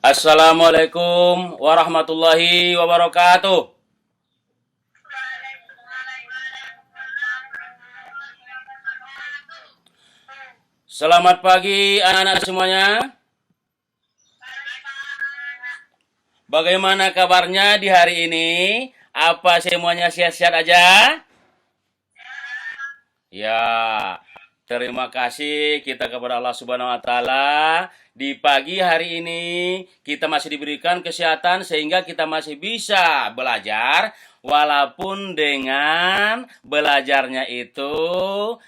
Assalamualaikum warahmatullahi wabarakatuh. Selamat pagi anak-anak semuanya. Bagaimana kabarnya di hari ini? Apa semuanya sehat-sehat aja? Ya, terima kasih kita kepada Allah Subhanahu wa taala. Di pagi hari ini kita masih diberikan kesehatan sehingga kita masih bisa belajar walaupun dengan belajarnya itu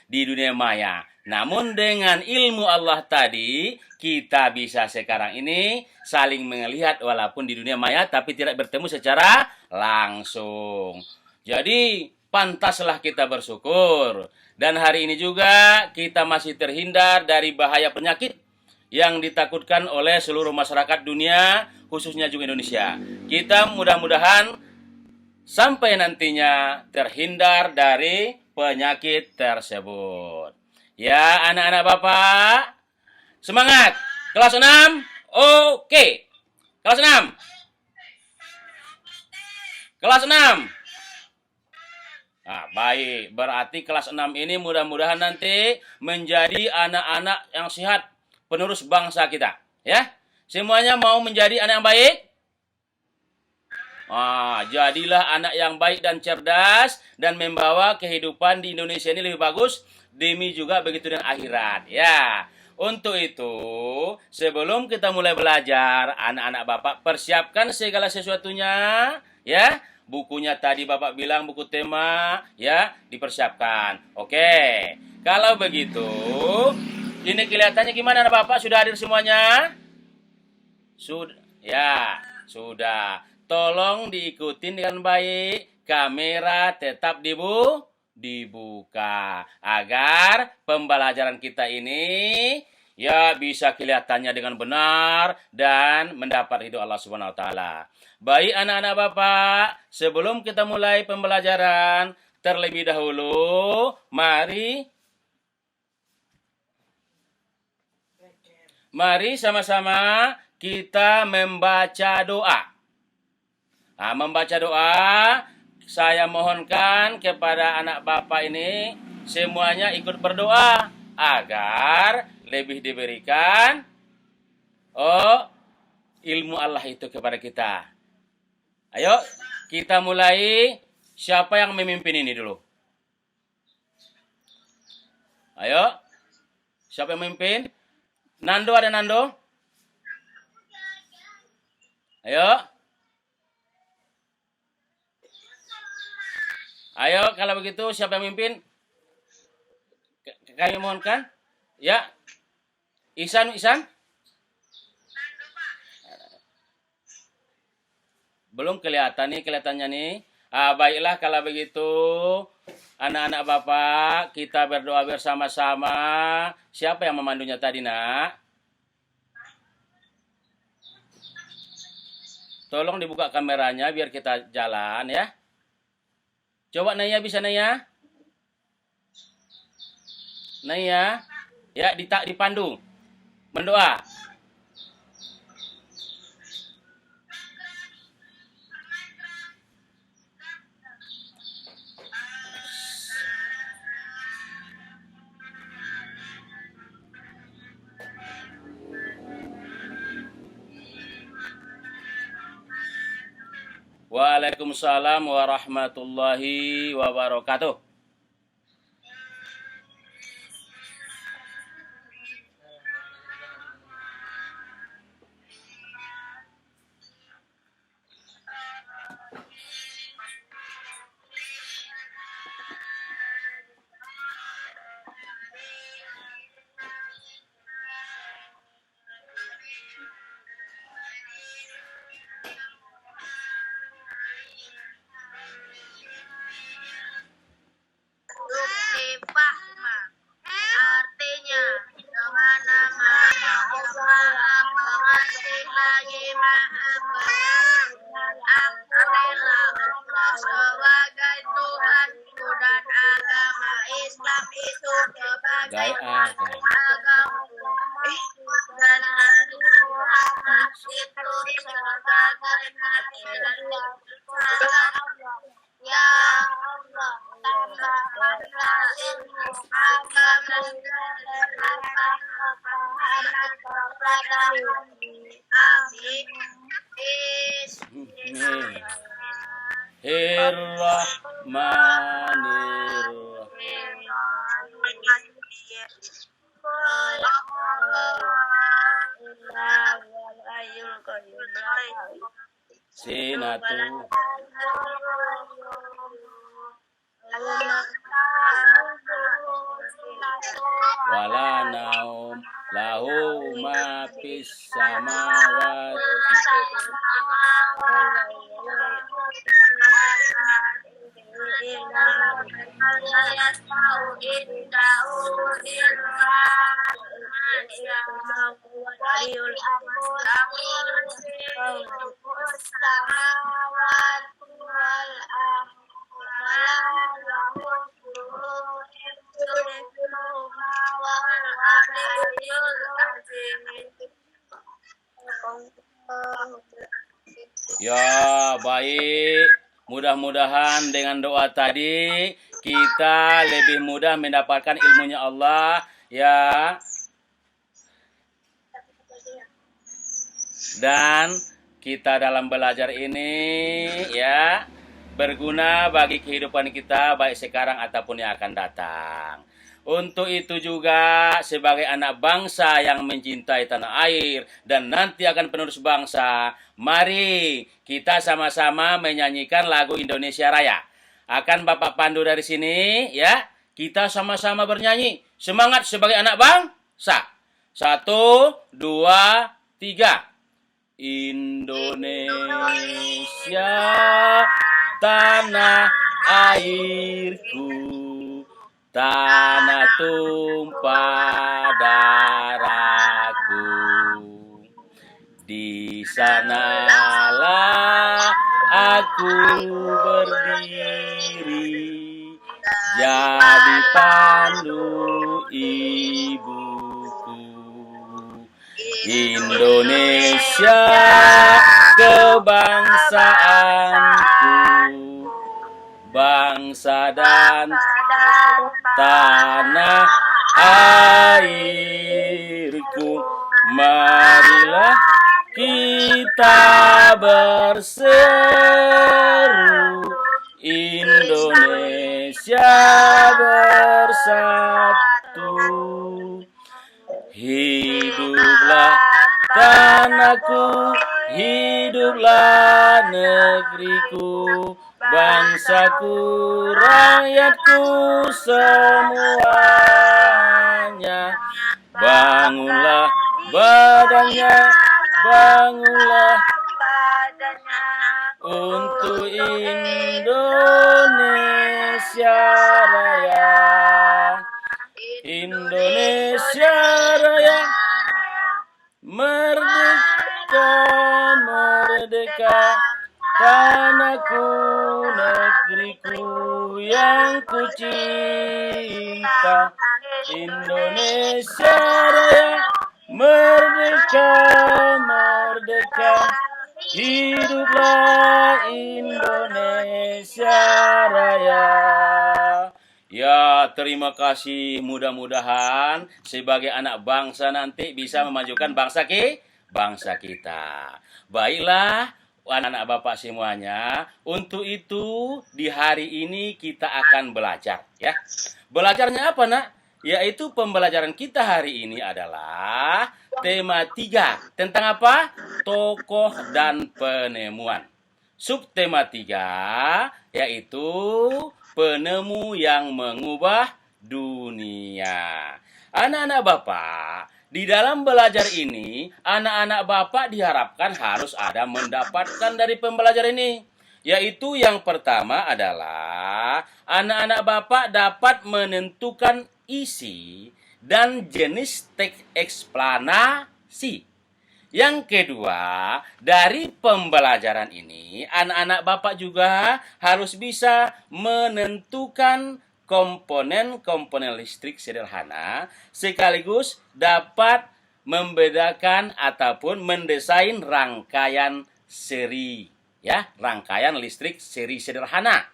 di dunia maya. Namun dengan ilmu Allah tadi kita bisa sekarang ini saling melihat walaupun di dunia maya tapi tidak bertemu secara langsung. Jadi pantaslah kita bersyukur. Dan hari ini juga kita masih terhindar dari bahaya penyakit yang ditakutkan oleh seluruh masyarakat dunia, khususnya juga Indonesia. Kita mudah-mudahan sampai nantinya terhindar dari penyakit tersebut. Ya, anak-anak Bapak, semangat. Kelas 6, oke. Kelas 6. Kelas 6. Nah, baik. Berarti kelas 6 ini mudah-mudahan nanti menjadi anak-anak yang sehat, penerus bangsa kita. Ya, semuanya mau menjadi anak yang baik? Jadilah anak yang baik dan cerdas dan membawa kehidupan di Indonesia ini lebih bagus demi juga begitu dengan akhirat. Ya, untuk itu sebelum kita mulai belajar, anak-anak Bapak persiapkan segala sesuatunya, ya. Bukunya tadi Bapak bilang buku tema, ya, dipersiapkan. Oke. Kalau begitu, ini kelihatannya gimana Bapak? Sudah hadir semuanya? Sudah. Ya, sudah. Tolong diikutin dengan baik. Kamera tetap dibuka agar pembelajaran kita ini ya bisa kelihatannya dengan benar dan mendapat ridho Allah Subhanahu wa taala. Baik anak-anak Bapak, sebelum kita mulai pembelajaran, terlebih dahulu mari sama-sama kita membaca doa. Membaca doa, saya mohonkan kepada anak Bapak ini semuanya ikut berdoa agar lebih diberikan ilmu Allah itu kepada kita. Ayo, kita mulai. Siapa yang memimpin ini dulu? Ayo, siapa yang memimpin? Nando, ada Nando? Ayo. Ayo, kalau begitu siapa yang memimpin? Kami mohonkan. Ya. Ihsan. Belum kelihatan nih, kelihatannya nih. Baiklah kalau begitu. Anak-anak Bapak, kita berdoa bersama-sama. Siapa yang memandunya tadi, Nak? Tolong dibuka kameranya biar kita jalan ya. Coba Naya, bisa Naya? Naya, ya dipandu. Mendoa. Waalaikumsalam warahmatullahi wabarakatuh. Artinya dengan nama yang Maha Pengasih lagi Maha Penyayang. Akhilah Allah sebagai Tuhanku dan agama Islam itu sebagai agama dan Nabi Muhammad itu Ya Allah, tambahkanlah ilmu agama dan pemahaman kepada kami. Amin. Sinatu wala naum lahu ma fis samawati Ya, baik. Mudah-mudahan dengan doa tadi kita lebih mudah mendapatkan ilmunya Allah, ya. Dan kita dalam belajar ini, ya, berguna bagi kehidupan kita baik sekarang ataupun yang akan datang. Untuk itu juga sebagai anak bangsa yang mencintai tanah air dan nanti akan penerus bangsa, mari kita sama-sama menyanyikan lagu Indonesia Raya. Akan Bapak pandu dari sini, ya. Kita sama-sama bernyanyi. Semangat sebagai anak bangsa. 1, 2, 3. Indonesia tanah airku, tanah tumpah darahku. Di sanalah aku berdiri, jadi pandu ibuku. Indonesia kebangsaanku, bangsa dan tanah airku. Marilah kita berseru, Indonesia bersatu. Hiduplah tanahku, hiduplah negeriku, bangsaku, rakyatku semuanya. Bangunlah badannya, bangunlah untuk Indonesia Raya. Indonesia Raya, merdeka, merdeka, tanahku, negeriku yang ku cinta. Indonesia Raya, merdeka, merdeka, hiduplah Indonesia Raya. Ya, terima kasih. Mudah-mudahan sebagai anak bangsa nanti bisa memajukan bangsa kita. Baiklah, anak-anak Bapak semuanya. Untuk itu, di hari ini kita akan belajar, ya. Belajarnya apa, Nak? Yaitu pembelajaran kita hari ini adalah tema 3. Tentang apa? Tokoh dan penemuan. Subtema 3 yaitu penemu yang mengubah dunia. Anak-anak Bapak, di dalam belajar ini, anak-anak Bapak diharapkan harus ada mendapatkan dari pembelajaran ini. Yaitu yang pertama adalah anak-anak Bapak dapat menentukan isi dan jenis teks eksplanasi. Yang kedua, dari pembelajaran ini, anak-anak Bapak juga harus bisa menentukan komponen-komponen listrik sederhana, sekaligus dapat membedakan ataupun mendesain rangkaian seri. Ya, rangkaian listrik seri sederhana.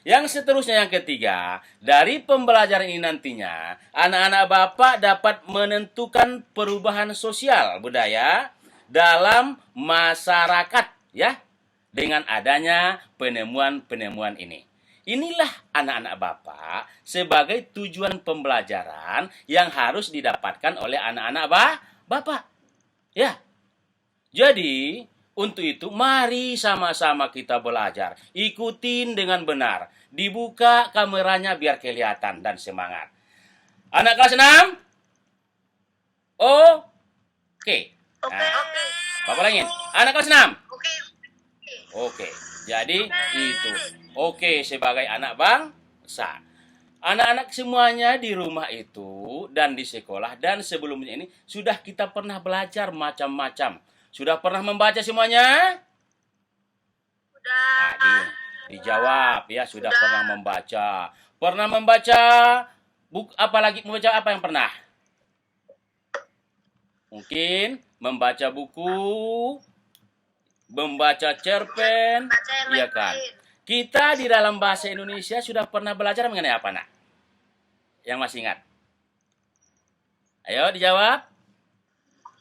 Yang seterusnya yang ketiga, dari pembelajaran ini nantinya anak-anak Bapak dapat menentukan perubahan sosial budaya dalam masyarakat ya dengan adanya penemuan-penemuan ini. Inilah anak-anak Bapak sebagai tujuan pembelajaran yang harus didapatkan oleh anak-anak Bapak. Ya. Jadi, untuk itu mari sama-sama kita belajar. Ikutin dengan benar. Dibuka kameranya biar kelihatan dan semangat. Anak kelas 6? Oke. Oke. Bapak ulangin. Anak kelas 6? Oke. Oke. Jadi itu. Oke sebagai anak bangsa. Anak-anak semuanya di rumah itu dan di sekolah dan sebelumnya ini sudah kita pernah belajar macam-macam. Sudah pernah membaca semuanya? Sudah. Dijawab ya, sudah pernah membaca. Pernah membaca apalagi membaca apa yang pernah? Mungkin membaca buku, membaca cerpen, Baca yang iya kan? lain. Kita di dalam bahasa Indonesia sudah pernah belajar mengenai apa, Nak? Yang masih ingat? Ayo dijawab.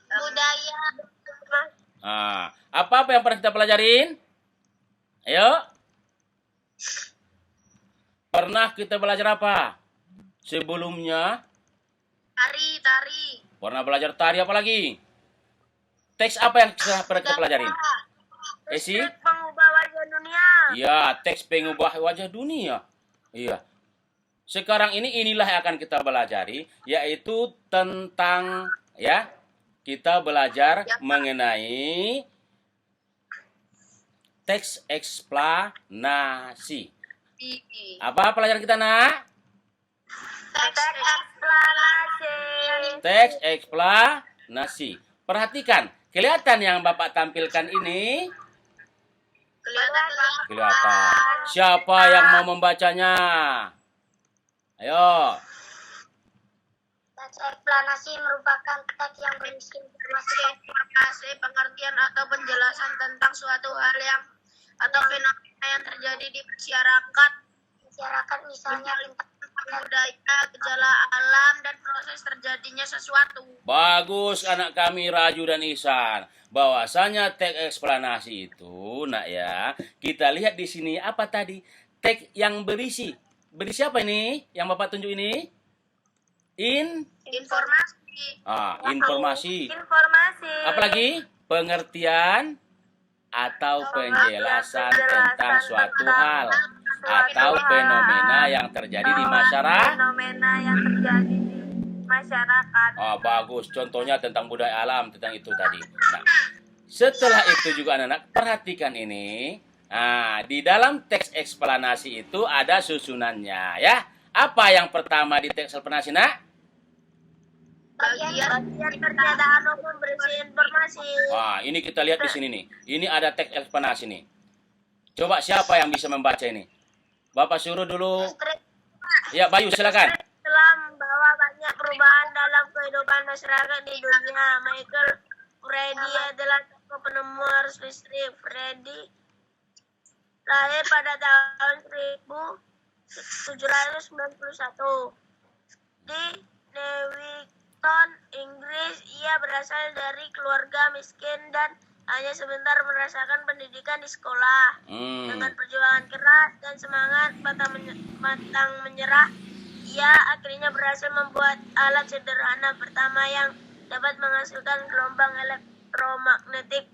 Budaya. Apa yang pernah kita pelajarin? Ayo. Pernah kita belajar apa? Sebelumnya Tari. pernah belajar tari apa lagi? Teks apa yang pernah kita pelajarin? Esi? Pengubah wajah dunia. Iya, teks pengubah wajah dunia. Iya. Sekarang inilah yang akan kita pelajari, yaitu tentang ya, kita belajar mengenai teks eksplanasi. Apa pelajaran kita, Nak? Teks eksplanasi. Teks eksplanasi. Perhatikan, kelihatan yang Bapak tampilkan ini? Kelihatan. Siapa yang mau membacanya? Ayo. Teks eksplanasi merupakan teks yang berisi informasi, pengertian atau penjelasan tentang suatu hal yang atau fenomena yang terjadi di masyarakat. Misalnya tentang budaya, gejala alam, dan proses terjadinya sesuatu. Bagus anak kami Raju dan Ihsan. Bahwasanya teks eksplanasi itu, Nak ya. Kita lihat di sini apa tadi? Teks yang berisi apa ini? Yang Bapak tunjuk ini? Informasi. Informasi. Apalagi pengertian atau penjelasan tentang suatu hal atau fenomena yang terjadi di masyarakat. Bagus. Contohnya tentang budaya alam, tentang itu tadi. Nah, setelah itu juga anak-anak perhatikan ini. Nah, di dalam teks eksplanasi itu ada susunannya ya. Apa yang pertama di teks eksplanasi, Nak? Bagian pernyataan umum berisi informasi. Ini kita lihat di sini nih. Ini ada teks eksplanasi nih. Coba siapa yang bisa membaca ini? Bapak suruh dulu. Ya, Bayu silakan. Telah membawa banyak perubahan dalam kehidupan masyarakat di dunia. Michael Faraday adalah tokoh penemu arus listrik. Faraday lahir pada tahun 1791 di Newington, Inggris. Ia berasal dari keluarga miskin dan hanya sebentar merasakan pendidikan di sekolah. Dengan perjuangan keras dan semangat pantang menyerah, ia akhirnya berhasil membuat alat sederhana pertama yang dapat menghasilkan gelombang elektromagnetik.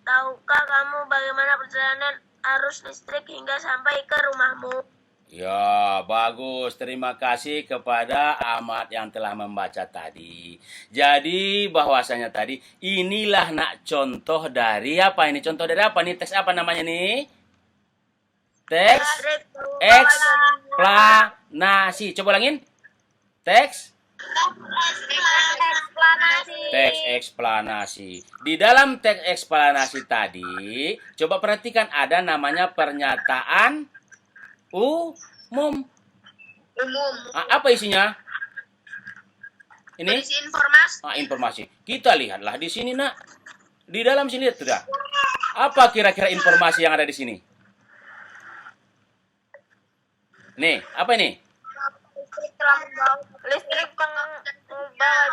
Tahukah kamu bagaimana perjalanan arus listrik hingga sampai ke rumahmu? Ya, bagus. Terima kasih kepada Ahmad yang telah membaca tadi. Jadi, bahwasanya tadi, inilah Nak contoh dari apa ini? Contoh dari apa nih? Teks apa namanya nih? Teks eksplanasi. Coba ulangin. Teks eksplanasi. Di dalam teks eksplanasi tadi, coba perhatikan ada namanya pernyataan umum. Apa isinya? Ini? Berisi informasi. Informasi. Kita lihatlah di sini, Nak. Di dalam sini sudah. Apa kira-kira informasi yang ada di sini? Nih, apa ini? Listrik telah membawa listrik pengubah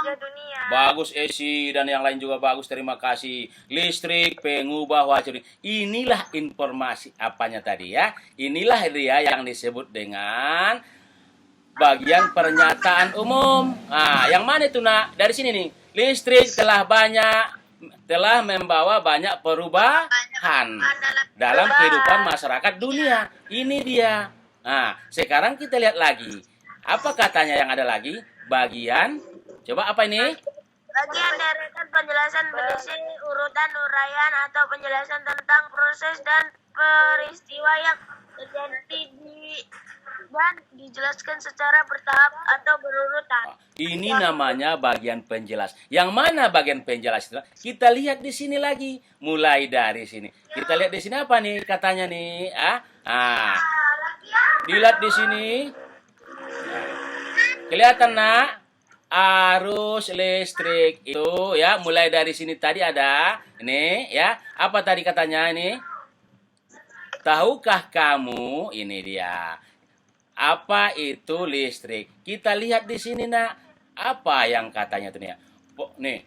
wajah dunia. Bagus Esi dan yang lain juga bagus, terima kasih. Listrik pengubah wajah dunia. Inilah informasi apanya tadi ya. Inilah dia yang disebut dengan bagian pernyataan umum. Nah, yang mana itu nak? Dari sini nih. Listrik telah membawa banyak perubahan dalam kehidupan masyarakat dunia. Ini dia. Nah, sekarang kita lihat lagi. Apa katanya yang ada lagi? Bagian. Coba apa ini? Bagian deretan penjelasan berisi urutan uraian atau penjelasan tentang proses dan peristiwa yang terjadi dan dijelaskan secara bertahap atau berurutan. Ini namanya bagian penjelas. Yang mana bagian penjelas itu? Kita lihat di sini lagi. Mulai dari sini. Kita lihat di sini apa nih katanya nih? Dilihat di sini. Kelihatan nak? Arus listrik itu ya, mulai dari sini tadi ada ini ya. Apa tadi katanya ini? Tahukah kamu, ini dia. Apa itu listrik? Kita lihat di sini nak. Apa yang katanya tuh nih? Nih.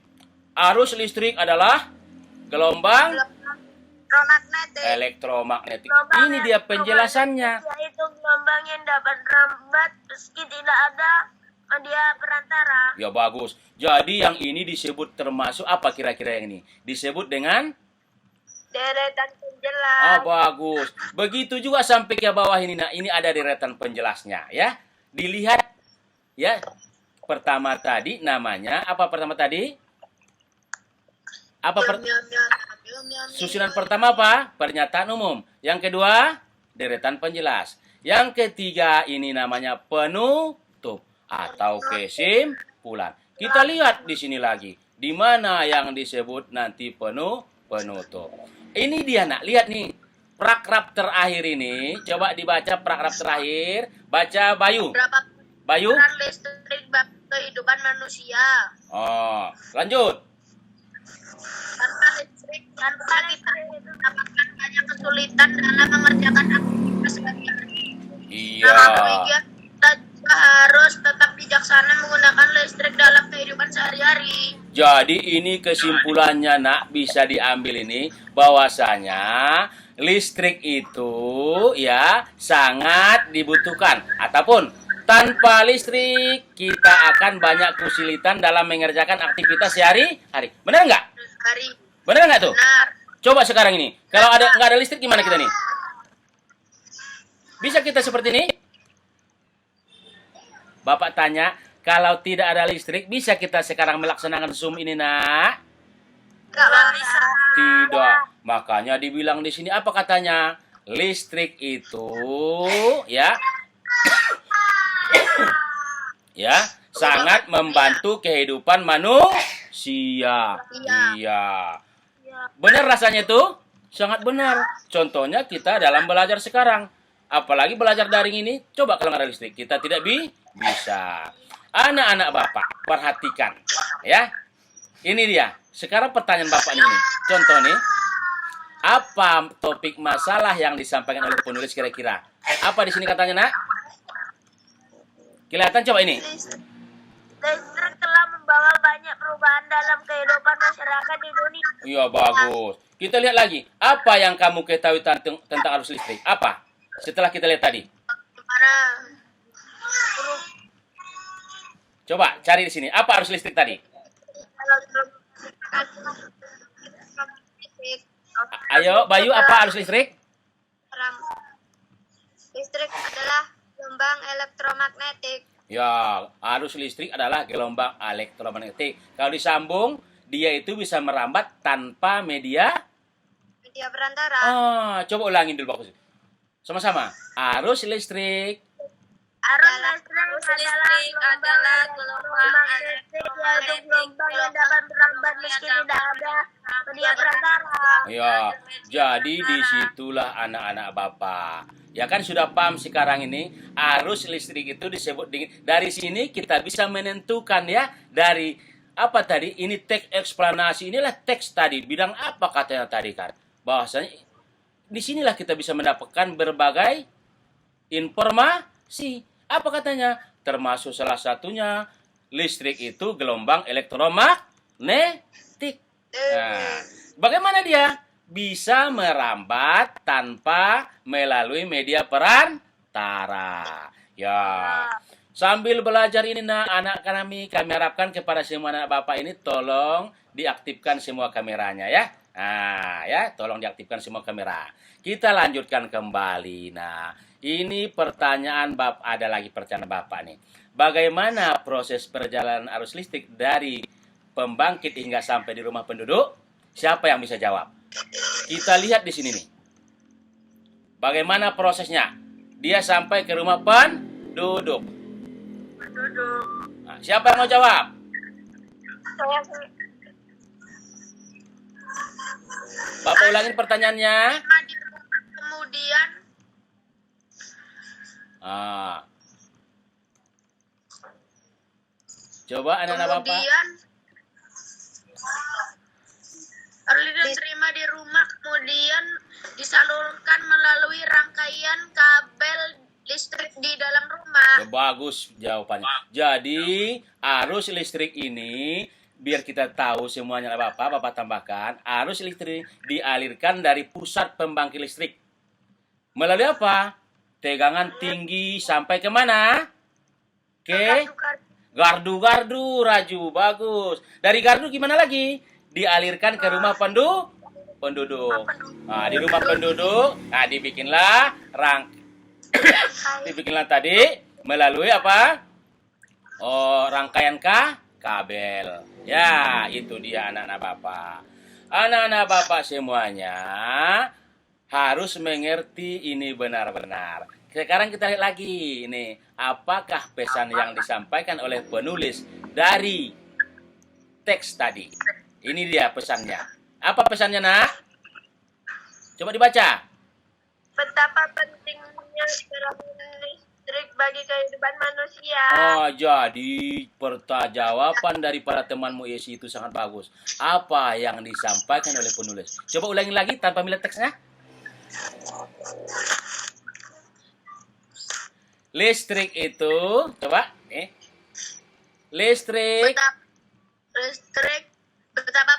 Arus listrik adalah gelombang elektromagnetik. Ini dia penjelasannya. Yaitu gelombang yang dapat merambat meski tidak ada media perantara. Ya bagus. Jadi yang ini disebut termasuk apa kira-kira yang ini? Disebut dengan Deretan penjelas. ah, bagus. Begitu juga sampai ke bawah ini. Nah, ini ada deretan penjelasnya ya. Dilihat ya. Pertama tadi namanya apa pertama tadi? Susunan pertama apa? Pernyataan umum. Yang kedua, deretan penjelas. Yang ketiga ini namanya penutup atau kesimpulan. Kita lihat di sini lagi. Di mana yang disebut nanti penutup. Ini dia nak, lihat nih. Paragraf terakhir ini, coba dibaca paragraf terakhir. Baca Bayu. Bayu. Peran listrik bagi kehidupan manusia. Oh, lanjut. Tanpa listrik kita mendapatkan banyak kesulitan dalam mengerjakan aktivitas sehari-hari. Iya. Namun demikian, kita juga harus tetap bijaksana menggunakan listrik dalam kehidupan sehari-hari. Jadi ini kesimpulannya nak bisa diambil ini bahwasanya listrik itu ya sangat dibutuhkan ataupun tanpa listrik kita akan banyak kesulitan dalam mengerjakan aktivitas sehari-hari. Benar nggak? Benar nggak tuh? Benar. Coba sekarang ini. Kalau nggak ada listrik gimana kita nih? Bisa kita seperti ini? Bapak tanya, kalau tidak ada listrik, bisa kita sekarang melaksanakan Zoom ini, nak? Kalau bisa. Tidak. Makanya dibilang di sini apa katanya? Listrik itu ya ya sangat membantu kehidupan manusia. Iya. Benar rasanya tuh? Sangat benar. Contohnya kita dalam belajar sekarang. Apalagi belajar daring ini, coba kalau nggak ada listrik, kita tidak bisa. Anak-anak Bapak, perhatikan. Ya. Ini dia. Sekarang pertanyaan Bapak ini. Contoh nih. Apa topik masalah yang disampaikan oleh penulis kira-kira? Apa di sini katanya, nak? Kelihatan coba ini. Listrik telah membawa banyak perubahan dalam kehidupan masyarakat di dunia. Iya, bagus. Kita lihat lagi. Apa yang kamu ketahui tentang arus listrik? Apa? Setelah kita lihat tadi. Coba cari di sini. Apa arus listrik tadi? Ayo, Bayu, apa arus listrik? Listrik adalah gelombang elektromagnetik. Ya, arus listrik adalah gelombang elektromagnetik. Kalau disambung, dia itu bisa merambat tanpa media perantara. Coba ulangin dulu bagus. Sama-sama. Arus listrik. Arus listrik adalah gelombang magnetik, yaitu gelombang yang dapat merambat meski tidak ada media perantara. Ya, jadi disitulah anak-anak Bapak. Ya kan sudah paham sekarang ini arus listrik itu disebut dari sini kita bisa menentukan ya dari apa tadi ini teks eksplanasi inilah teks tadi bidang apa katanya tadi kan bahwasanya disinilah kita bisa mendapatkan berbagai informasi. Apa katanya? Termasuk salah satunya listrik itu gelombang elektromagnetik. Nah, bagaimana dia? Bisa merambat tanpa melalui media perantara. Ya, sambil belajar ini anak kami harapkan kepada semua anak bapak ini tolong diaktifkan semua kameranya ya. Nah, ya, tolong diaktifkan semua kamera. Kita lanjutkan kembali. Nah, ini pertanyaan ada lagi pertanyaan bapak nih. Bagaimana proses perjalanan arus listrik dari pembangkit hingga sampai di rumah penduduk? Siapa yang bisa jawab? Kita lihat di sini nih. Bagaimana prosesnya? Dia sampai ke rumah penduduk. Nah, siapa yang mau jawab? Saya Bapak ulangin pertanyaannya. kemudian Coba anak-anak bapak. kemudian diterima di rumah, kemudian disalurkan melalui rangkaian kabel listrik di dalam rumah. Bagus jawabannya. Jadi arus listrik ini biar kita tahu semuanya bapak tambahkan, arus listrik dialirkan dari pusat pembangkit listrik melalui apa? Tegangan tinggi sampai kemana? Ke gardu-gardu, Raju. Bagus. Dari gardu gimana lagi? Dialirkan ke rumah penduduk. Nah, di rumah penduduk, nah dibikinlah dibikinlah tadi melalui apa? Oh, rangkaian kabel. Ya, itu dia anak-anak bapak. Anak-anak bapak semuanya harus mengerti ini benar-benar. Sekarang kita lihat lagi ini, apakah pesan yang disampaikan oleh penulis dari teks tadi? Ini dia pesannya. Apa pesannya, Nak? Coba dibaca. Betapa pentingnya listrik bagi kehidupan manusia. Oh, jadi jawaban dari para temanmu Yesi itu sangat bagus. Apa yang disampaikan oleh penulis? Coba ulangi lagi tanpa melihat teksnya. Listrik itu, coba, listrik. Betapa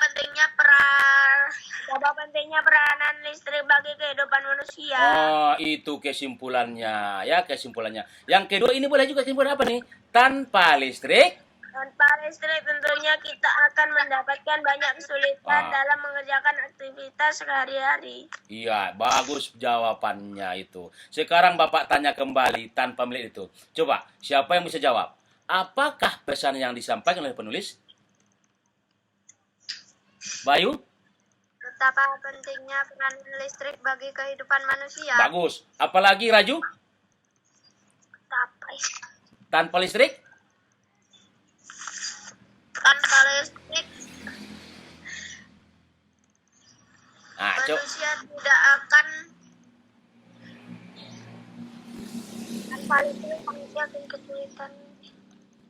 pentingnya peranan listrik bagi kehidupan manusia. Oh, itu kesimpulannya, ya kesimpulannya. Yang kedua ini boleh juga kesimpulan apa nih? Tanpa listrik tentunya kita akan mendapatkan banyak kesulitan dalam mengerjakan aktivitas sehari-hari. Iya, bagus jawabannya itu. Sekarang Bapak tanya kembali tanpa melihat itu. Coba, siapa yang bisa jawab? Apakah pesan yang disampaikan oleh penulis? Bayu? Betapa pentingnya peran listrik bagi kehidupan manusia. Bagus. Apalagi Raju? Tanpa listrik? Tanpa listrik, manusia tidak akan. Tanpa listrik manusia akan kesulitan.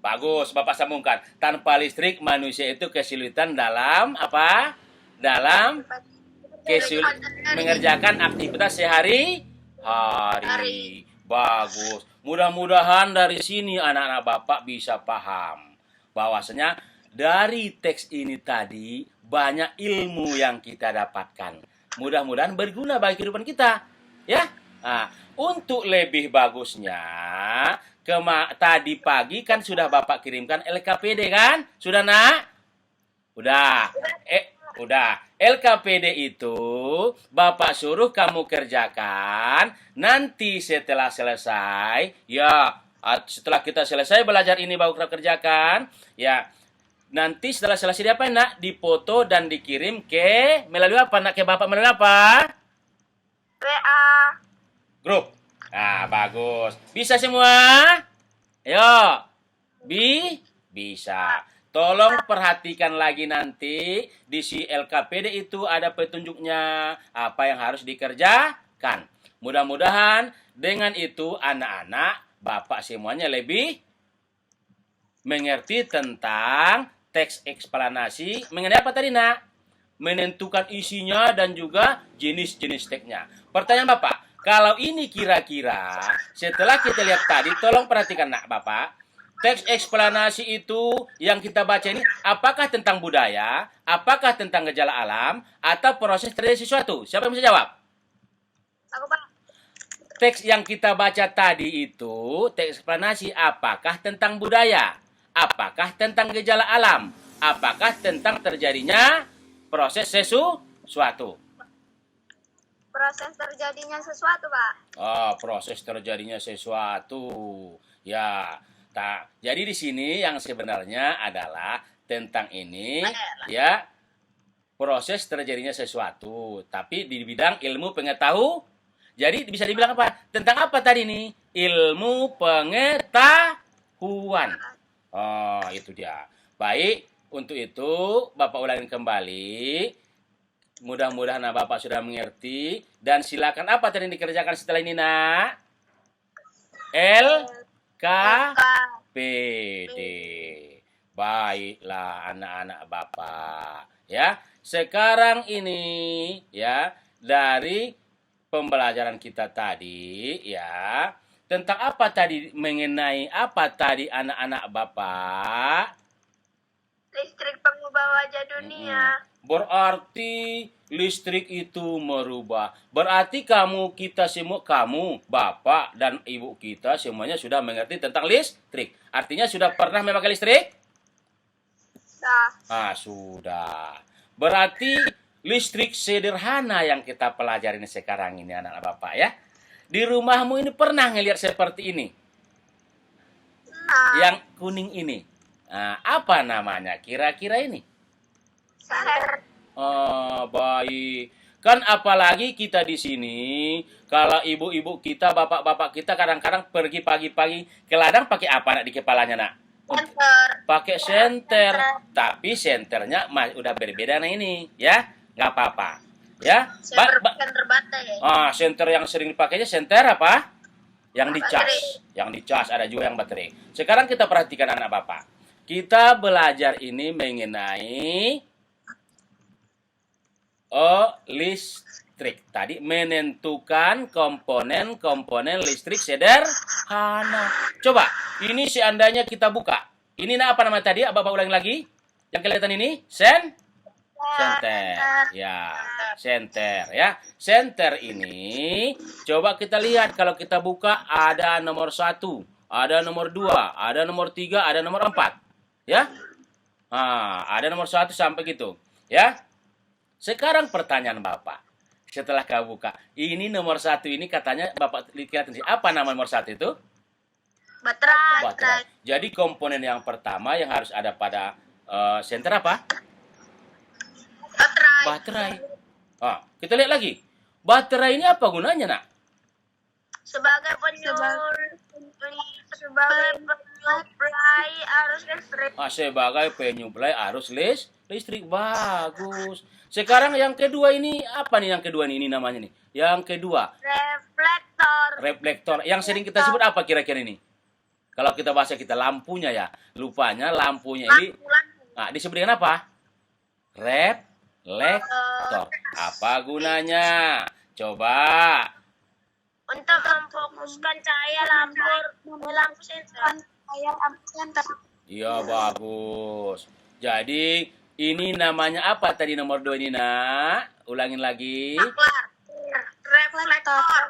Bagus, Bapak sambungkan. Tanpa listrik manusia itu kesulitan dalam apa? Dalam mengerjakan aktivitas sehari-hari. Bagus. Mudah-mudahan dari sini anak-anak Bapak bisa paham bahwasanya dari teks ini tadi banyak ilmu yang kita dapatkan. Mudah-mudahan berguna bagi kehidupan kita, ya. Nah, untuk lebih bagusnya, tadi pagi kan sudah Bapak kirimkan LKPD kan? Sudah, Nak? Udah. Udah. LKPD itu Bapak suruh kamu kerjakan. Nanti setelah selesai, ya, setelah kita selesai belajar ini baru kita kerjakan, ya. Nanti setelah selesai diapain, Nak? Dipoto dan dikirim melalui apa, Nak? Ke Bapak melalui apa? WA. Grup. Nah, bagus. Bisa semua? Ayo. Bisa. Tolong perhatikan lagi nanti di si LKPD itu ada petunjuknya apa yang harus dikerjakan. Mudah-mudahan dengan itu anak-anak Bapak semuanya lebih mengerti tentang teks eksplanasi mengenai apa tadi, Nak? menentukan isinya dan juga jenis-jenis teksnya. Pertanyaan Bapak, kalau ini kira-kira setelah kita lihat tadi, tolong perhatikan nak Bapak, teks eksplanasi itu yang kita baca ini apakah tentang budaya, apakah tentang gejala alam, atau proses terjadi sesuatu? Siapa yang bisa jawab? Aku, Pak. Teks yang kita baca tadi itu, teks eksplanasi apakah tentang budaya, apakah tentang gejala alam, apakah tentang terjadinya proses sesuatu? Proses terjadinya sesuatu, Pak. Oh, proses terjadinya sesuatu. Ya, tak. Jadi di sini yang sebenarnya adalah tentang ini, ya, proses terjadinya sesuatu. Tapi di bidang ilmu pengetahuan. Jadi bisa dibilang apa? Tentang apa tadi nih? Ilmu pengetahuan. Oh, itu dia. Baik, untuk itu Bapak ulangi kembali. Mudah-mudahan Bapak sudah mengerti. Dan silakan apa tadi yang dikerjakan setelah ini, nak? LKPD. Baiklah anak-anak Bapak. Ya, sekarang ini ya dari pembelajaran kita tadi ya tentang apa tadi, mengenai apa tadi anak-anak Bapak? Listrik pengubah wajah dunia. Berarti listrik itu merubah. Berarti kita semua, kamu, Bapak dan Ibu kita semuanya sudah mengerti tentang listrik. Artinya sudah pernah memakai listrik? Sudah. Berarti listrik sederhana yang kita pelajari sekarang ini anak-anak Bapak ya. Di rumahmu ini pernah ngelihat seperti ini? Yang kuning ini. Apa namanya kira-kira ini? Senter. Baik. Kan apalagi kita di sini, kalau ibu-ibu kita, bapak-bapak kita kadang-kadang pergi pagi-pagi ke ladang pakai apa nak di kepalanya nak? Senter. Pakai senter. Tapi senternya udah berbeda nah ini, ya. Nggak apa-apa. Ya. Senter baterai. Senter yang sering dipakainya senter apa? Yang dicas. Yang dicas, ada juga yang baterai. Sekarang kita perhatikan anak Bapak. Kita belajar ini mengenai listrik. Tadi menentukan komponen listrik sederhana. Coba, ini seandainya kita buka. Ini apa nama tadi? Bapak ulangi lagi. Yang kelihatan ini? Senter. Ya, senter ya. Senter ini coba kita lihat, kalau kita buka ada nomor 1, ada nomor 2, ada nomor 3, ada nomor 4. Ya. Ada nomor 1 sampai gitu. Ya. Sekarang pertanyaan Bapak. Setelah kau buka, ini nomor 1 ini katanya Bapak lihat apa nama nomor 1 itu? Baterai. Jadi komponen yang pertama yang harus ada pada senter apa? Baterai. Kita lihat lagi. Baterai ini apa gunanya, nak? Sebagai penyuplai arus listrik. Sebagai penyuplai arus listrik. Bagus. Sekarang yang kedua ini apa nih? Yang kedua ini namanya nih. Yang kedua. Reflektor. Yang sering kita sebut apa kira-kira ini? Kalau kita bahasa kita lampunya ya. Lupanya lampunya ini. Disebut dengan apa? Reflektor. Apa gunanya? Coba. Untuk memfokuskan cahaya lampu senter. Iya, bagus. Jadi ini namanya apa tadi nomor 2 ini, nak? Ulangin lagi. Reflektor.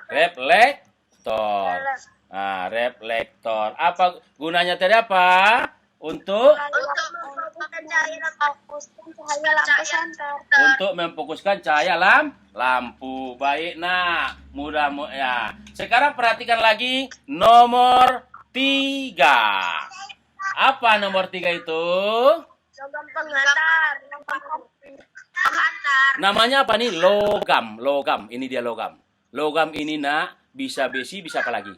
Reflektor. Apa gunanya tadi apa? Untuk memfokuskan cahaya lampu. Baik, nah, mudah ya. Sekarang perhatikan lagi nomor 3. Apa nomor 3 itu? Logam penghantar. Namanya apa nih? Logam. Ini dia logam. Logam ini, nak, bisa besi, bisa apa lagi?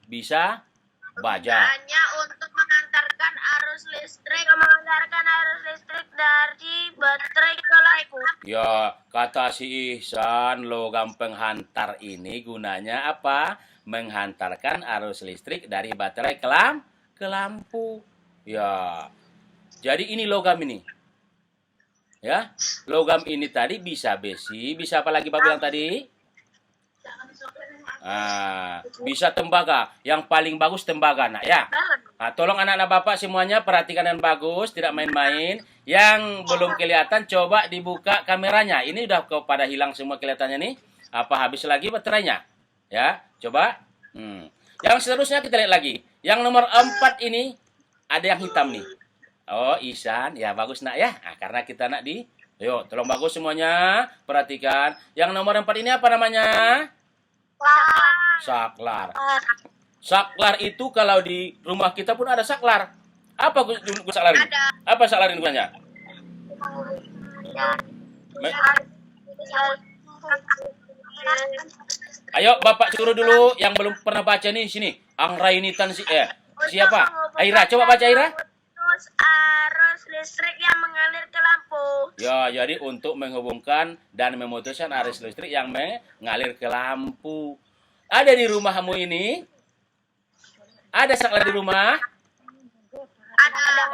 Bisa baja. Hanya untuk mengantarkan arus listrik dari baterai ke lampu. Ya, kata si Ihsan, logam penghantar ini gunanya apa? Menghantarkan arus listrik dari baterai ke lampu. Ya. Jadi ini logam ini. Ya, logam ini tadi bisa besi, bisa apa lagi Pak bilang tadi? Bisa tembaga. Yang paling bagus tembaga, nak ya. Tolong anak-anak Bapak semuanya perhatikan dengan bagus, tidak main-main. Yang belum kelihatan coba dibuka kameranya. Ini udah pada hilang semua kelihatannya nih. Apa habis lagi baterainya? Ya, coba. Yang seterusnya kita lihat lagi. Yang nomor 4 ini ada yang hitam nih. Oh, Isan. Ya, bagus nak ya. Karena kita nak di... Yuk, tolong bagus semuanya. Perhatikan. Yang nomor 4 ini apa namanya? Saklar. Saklar itu kalau di rumah kita pun ada saklar. Apa saklar ini? Apa saklar ini gunanya? Ayo Bapak suruh dulu yang belum pernah baca nih sini. Anggrainitan siapa? Aira, coba baca Aira. Arus listrik yang mengalir ke lampu. Ya, jadi untuk menghubungkan dan memutuskan arus listrik yang mengalir ke lampu. Ada di rumahmu ini? Ada saklar di rumah?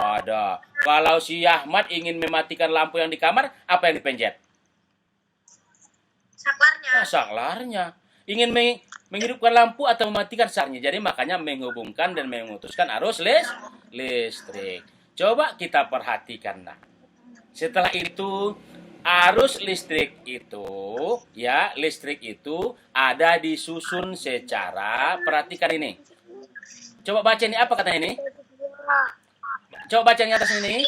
Ada. Kalau si Ahmad ingin mematikan lampu yang di kamar, apa yang dipencet? Saklarnya. Saklarnya. Ingin menghidupkan lampu atau mematikan saklarnya. Jadi makanya menghubungkan dan memutuskan arus listrik. Coba kita perhatikan. Nah. Setelah itu arus listrik itu ada disusun secara, perhatikan ini. Coba baca ini, apa katanya ini? Coba baca yang atas ini.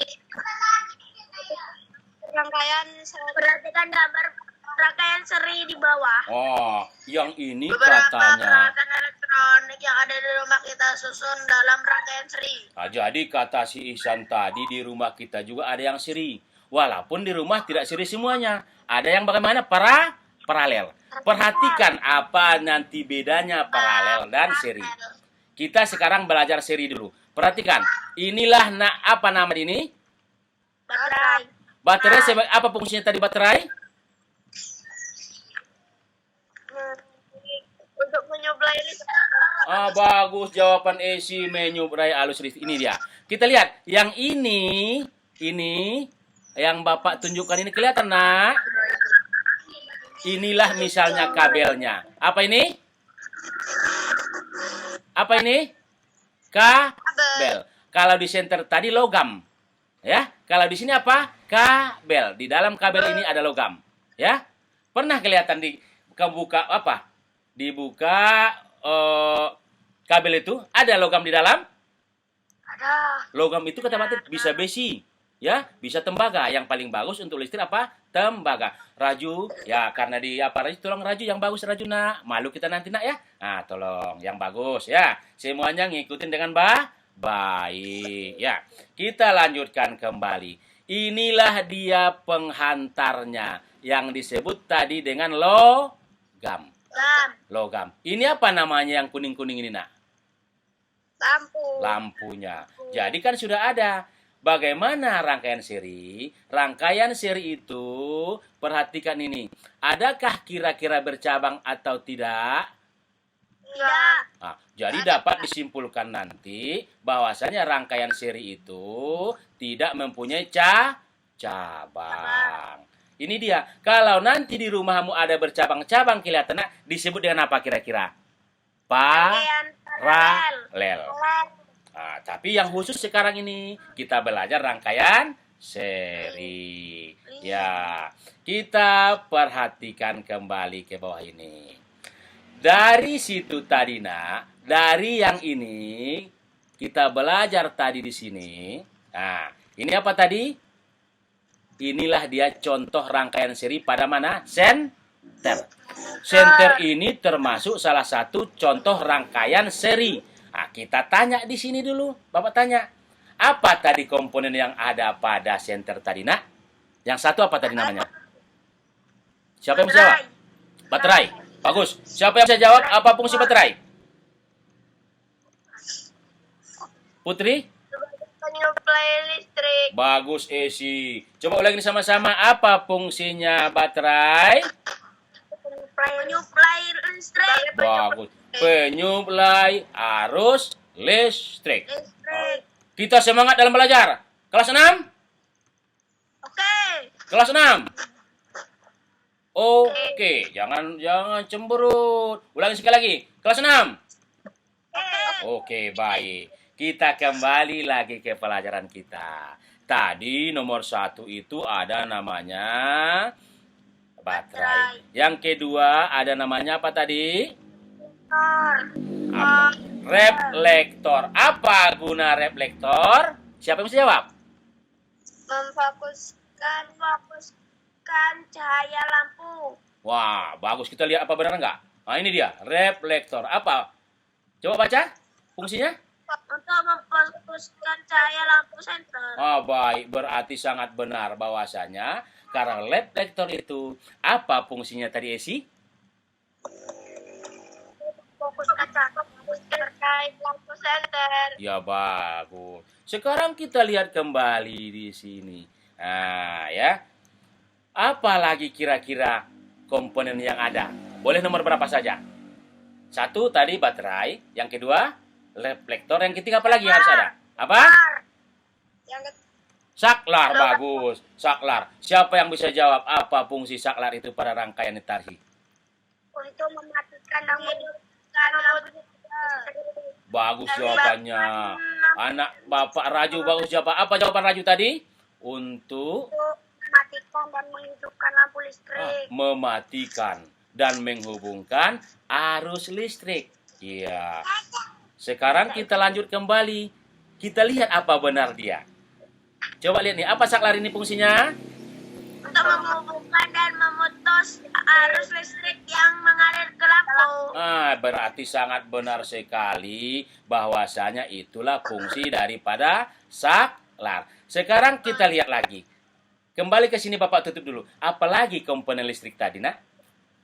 Perhatikan gambar rangkaian seri di bawah. Oh, yang ini Beberapa katanya. peralatan elektronik yang ada di rumah kita susun dalam rangkaian seri. Jadi kata si Ihsan tadi di rumah kita juga ada yang seri. Walaupun di rumah tidak seri semuanya. Ada yang bagaimana? Paralel. Perhatikan apa nanti bedanya paralel dan seri. Kita sekarang belajar seri dulu. Perhatikan. Inilah apa nama ini? Baterai. Baterai sebagai apa fungsinya tadi baterai? Untuk menyuplai listrik. Bagus jawaban Esi, menyuplai arus listrik. Ini dia. Kita lihat. Yang ini yang Bapak tunjukkan ini kelihatan, nak? Inilah misalnya kabelnya. Apa ini? Apa ini? Kabel. Kalau di center tadi logam. Ya. Kalau di sini apa? Kabel. Di dalam kabel ini ada logam. Ya. Pernah kelihatan dibuka apa? Dibuka kabel itu ada logam di dalam? Ada. Logam itu kata mati bisa besi. Ya, bisa tembaga. Yang paling bagus untuk listrik apa? Tembaga. Raju, ya karena di apa raju, tolong raju yang bagus raju nak. Malu kita nanti nak ya. Tolong yang bagus ya. Semuanya ngikutin dengan baik ya. Kita lanjutkan kembali. Inilah dia penghantarnya yang disebut tadi dengan logam. Logam. Ini apa namanya yang kuning-kuning ini nak? Lampu. Lampunya. Jadi kan sudah ada. Bagaimana rangkaian seri? Rangkaian seri itu, perhatikan ini. Adakah kira-kira bercabang atau tidak? Tidak. Jadi dapat disimpulkan nanti bahwasanya rangkaian seri itu tidak mempunyai cabang. Ini dia. Kalau nanti di rumahmu ada bercabang-cabang kelihatan disebut dengan apa kira-kira? Paralel. Tapi yang khusus sekarang ini kita belajar rangkaian seri. Ya, kita perhatikan kembali ke bawah ini. Dari situ tadi nak, dari yang ini kita belajar tadi di sini. Ini apa tadi? Inilah dia contoh rangkaian seri pada mana? Senter. Senter ini termasuk salah satu contoh rangkaian seri. Kita tanya di sini dulu. Bapak tanya. Apa tadi komponen yang ada pada senter tadi, nak? Yang satu apa tadi namanya? Siapa yang bisa jawab? Baterai. Bagus. Siapa yang bisa jawab apa fungsi baterai? Putri? Menyuplai listrik. Bagus, Esi. Coba ulangi sama-sama. Apa fungsinya baterai? Menyuplai listrik. Bagus. Penyuplai arus listrik. Listrik. Kita semangat dalam belajar. Kelas 6? Oke. Kelas 6. Oke, jangan cemberut. Ulangi sekali lagi. Kelas 6. Oke, baik. Kita kembali lagi ke pelajaran kita. Tadi nomor 1 itu ada namanya baterai. Yang kedua ada namanya apa tadi? Apa? Reflektor. Apa guna reflektor? Siapa yang bisa jawab? Memfokuskan cahaya lampu. Wah, bagus. Kita lihat apa benar nggak? Nah, ini dia, reflektor. Apa? Coba baca fungsinya. Untuk memfokuskan cahaya lampu senter. Ah, baik. Berarti sangat benar bahwasanya karena reflektor itu apa fungsinya tadi, Esi? Fokuskan cahaya lampu senter. Ya, bagus. Sekarang kita lihat kembali di sini. Nah, ya. Apa lagi kira-kira komponen yang ada? Boleh nomor berapa saja? 1 tadi baterai, yang kedua reflektor, yang ketiga apa lagi harus ada? Apa? Saklar, bagus. Saklar. Siapa yang bisa jawab apa fungsi saklar itu pada rangkaian tadi? Untuk mematikan dan menghidupkan lampu. Bagus jawabannya. Anak Bapak Raju bagus jawab. Apa jawaban Raju tadi? Untuk Mematikan dan menghidupkan lampu listrik. mematikan dan menghubungkan arus listrik. Iya. Sekarang kita lanjut kembali. Kita lihat apa benar dia. Coba lihat nih, apa saklar ini fungsinya? Untuk menghubungkan dan memutus arus listrik yang mengalir ke lampu. Berarti sangat benar sekali bahwasanya itulah fungsi daripada saklar. Sekarang kita lihat lagi. Kembali ke sini Bapak tutup dulu. Apalagi komponen listrik tadi, nak?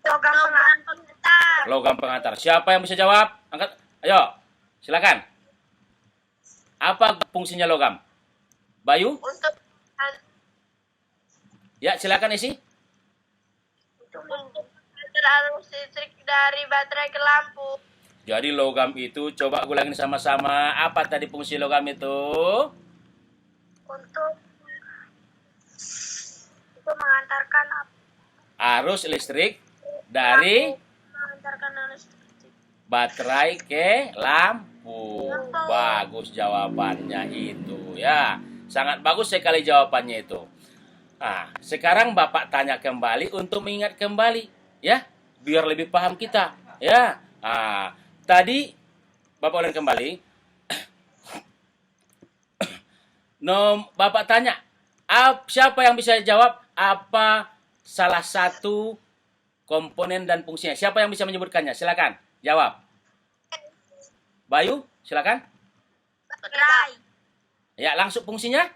Logam pengantar. Logam pengantar. Siapa yang bisa jawab? Angkat. Ayo, silakan. Apa fungsinya logam? Bayu? Untuk Ya, silakan Isi. mengantar arus listrik dari baterai ke lampu. Jadi logam itu, coba ulangin sama-sama. Apa tadi fungsi logam itu? Untuk mengantarkan Arus listrik dari mengantarkan arus listrik. baterai ke lampu. Bagus jawabannya itu ya. Sangat bagus sekali jawabannya itu. Nah, sekarang Bapak tanya kembali untuk mengingat kembali ya, biar lebih paham kita ya. Nah, tadi Bapak ulang kembali. Bapak tanya, siapa yang bisa jawab apa salah satu komponen dan fungsinya? Siapa yang bisa menyebutkannya? Silakan jawab. Bayu, silakan. Baterai. Ya, langsung fungsinya?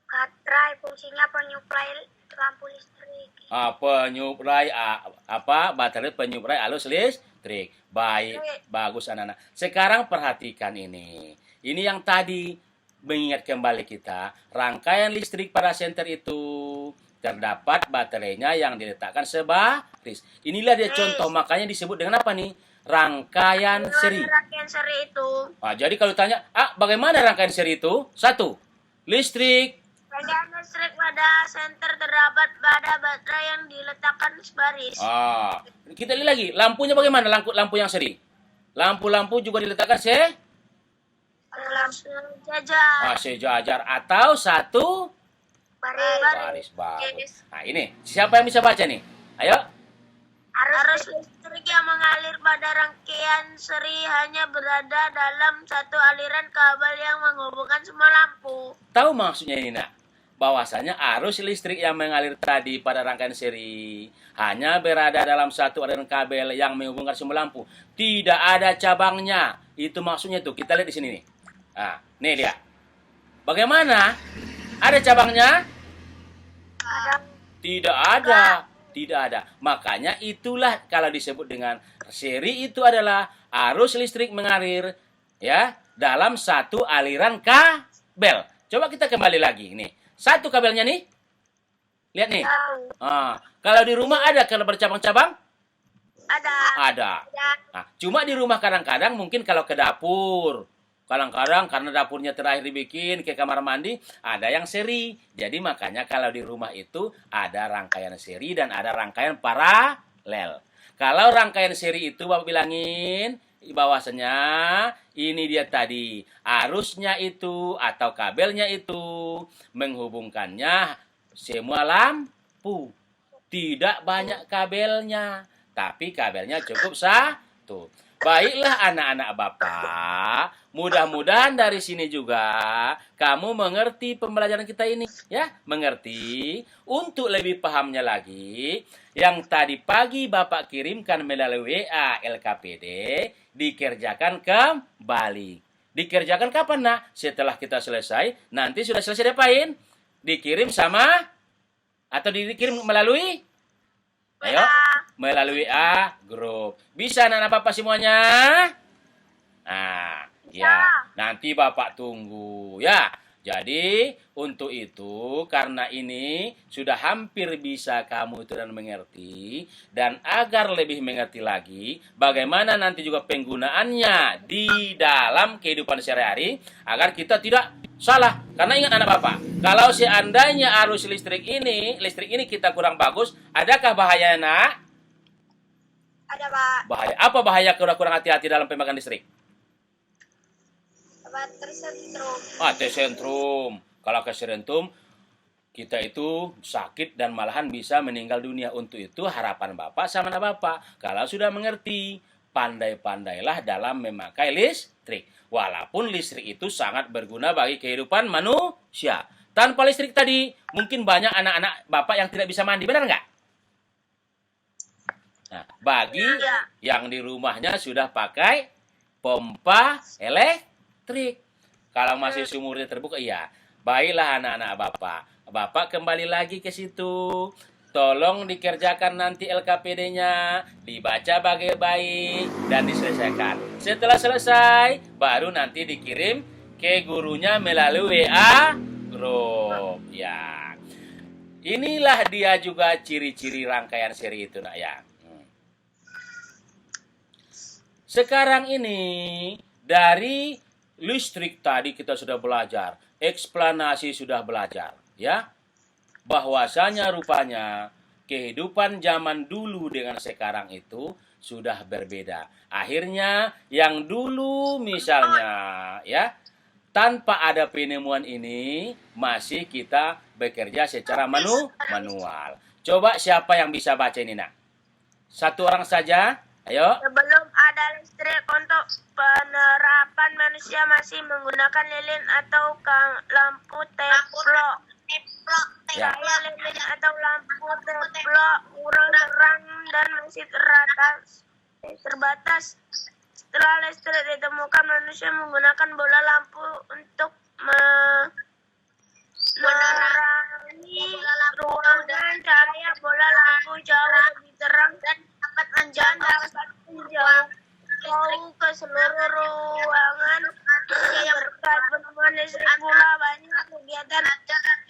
Baterai fungsinya penyuplai lampu listrik. Penyuplai baterai penyuplai arus listrik. Baik, bagus anak-anak. Sekarang perhatikan ini. Ini yang tadi mengingat kembali kita, rangkaian listrik pada senter itu terdapat baterainya yang diletakkan sebaris. Inilah dia contoh, makanya disebut dengan apa nih? Rangkaian seri. Rangkaian seri itu. Jadi kalau tanya, bagaimana rangkaian seri itu? 1. Listrik. Rangkaian listrik pada senter terdapat pada baterai yang diletakkan sebaris. Kita lihat lagi, lampunya bagaimana? Lampu yang seri. Lampu-lampu juga diletakkan sejajar. Sejajar atau satu baris. Bagus. Nah, ini siapa yang bisa baca nih? Ayo. Arus listrik yang mengalir pada rangkaian seri hanya berada dalam satu aliran kabel yang menghubungkan semua lampu. Tahu maksudnya ini, nak? Bahwasanya arus listrik yang mengalir tadi pada rangkaian seri hanya berada dalam satu aliran kabel yang menghubungkan semua lampu. Tidak ada cabangnya. Itu maksudnya tuh. Kita lihat di sini nih. Nah, nih dia. Bagaimana? Ada cabangnya? Tidak ada. Tidak ada. Makanya itulah kalau disebut dengan seri itu adalah arus listrik mengalir ya dalam satu aliran kabel. Coba kita kembali lagi nih. Satu kabelnya nih. Lihat nih. Kalau di rumah ada kalau bercabang-cabang? Ada. Ada. Nah, cuma di rumah kadang-kadang mungkin kalau ke dapur Kadang-kadang karena dapurnya terakhir dibikin ke kamar mandi, ada yang seri. Jadi makanya kalau di rumah itu ada rangkaian seri dan ada rangkaian paralel. Kalau rangkaian seri itu Bapak bilangin bahwasanya ini dia tadi arusnya itu atau kabelnya itu menghubungkannya semua lampu. Tidak banyak kabelnya, tapi kabelnya cukup satu. Baiklah anak-anak Bapak, mudah-mudahan dari sini juga kamu mengerti pembelajaran kita ini, ya, mengerti. Untuk lebih pahamnya lagi, yang tadi pagi Bapak kirimkan melalui WA LKPD, dikerjakan kembali. Dikerjakan kapan, Nak? Setelah kita selesai, nanti sudah selesai diapain? Dikirim sama atau dikirim melalui? Ayo, melalui WA grup. Bisa anak-anak Bapak semuanya? Nah, ya, nanti Bapak tunggu ya. Jadi, untuk itu, karena ini sudah hampir bisa kamu itu dan mengerti, dan agar lebih mengerti lagi, bagaimana nanti juga penggunaannya di dalam kehidupan sehari-hari, agar kita tidak salah. Karena ingat anak Bapak, kalau seandainya arus listrik ini kita kurang bagus, adakah bahayanya, Nak? Ada, Pak. Bahaya. Apa bahaya kurang hati-hati dalam pemakaian listrik? Tersentrum. Sentrum. Kalau keserentrum, kita itu sakit dan malahan bisa meninggal dunia. Untuk itu harapan Bapak sama anak Bapak, kalau sudah mengerti, pandai-pandailah dalam memakai listrik. Walaupun listrik itu sangat berguna bagi kehidupan manusia. Tanpa listrik tadi, mungkin banyak anak-anak Bapak yang tidak bisa mandi, benar nggak? Nah, bagi yang di rumahnya sudah pakai pompa elektrik. Kalau masih sumurnya terbuka, iya. Baiklah anak-anak Bapak. Bapak kembali lagi ke situ. Tolong dikerjakan nanti LKPD-nya, dibaca baik-baik, dan diselesaikan. Setelah selesai, baru nanti dikirim ke gurunya melalui WA grup. Ya, inilah dia juga ciri-ciri rangkaian seri itu, Nak ya. Sekarang ini dari listrik tadi kita sudah belajar, eksplanasi sudah belajar, ya. Bahwasanya rupanya kehidupan zaman dulu dengan sekarang itu sudah berbeda. Akhirnya yang dulu misalnya, ya, tanpa ada penemuan ini masih kita bekerja secara manual. Coba siapa yang bisa baca ini, Nak? Satu orang saja. Ayo. Sebelum ada listrik untuk penerapan, manusia masih menggunakan lilin atau lampu teplok. Ya. Lilin atau lampu teplok kurang terang dan masih terbatas. Setelah listrik ditemukan, manusia menggunakan bola lampu untuk menerangi ruangan. Cahaya bola lampu jauh lebih terang dan dapat menjauh ke seluruh ruangan. Berkat penemuan listrik pula banyak kegiatan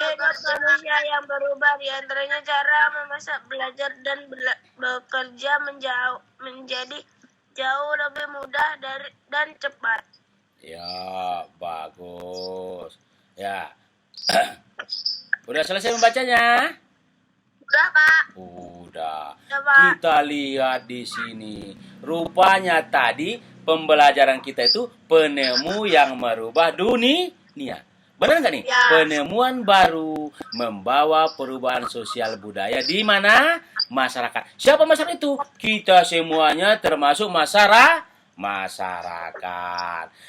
hidup manusia yang berubah, di antaranya cara memasak, belajar, dan bekerja menjadi jauh lebih mudah dan cepat. Ya, bagus. Ya. Udah selesai membacanya? Udah, Pak. Udah. Pak. Kita lihat di sini. Rupanya tadi pembelajaran kita itu penemu yang merubah dunia. Benar nggak nih? Ya. Penemuan baru membawa perubahan sosial budaya di mana? Masyarakat. Siapa masyarakat itu? Kita semuanya termasuk masyarakat.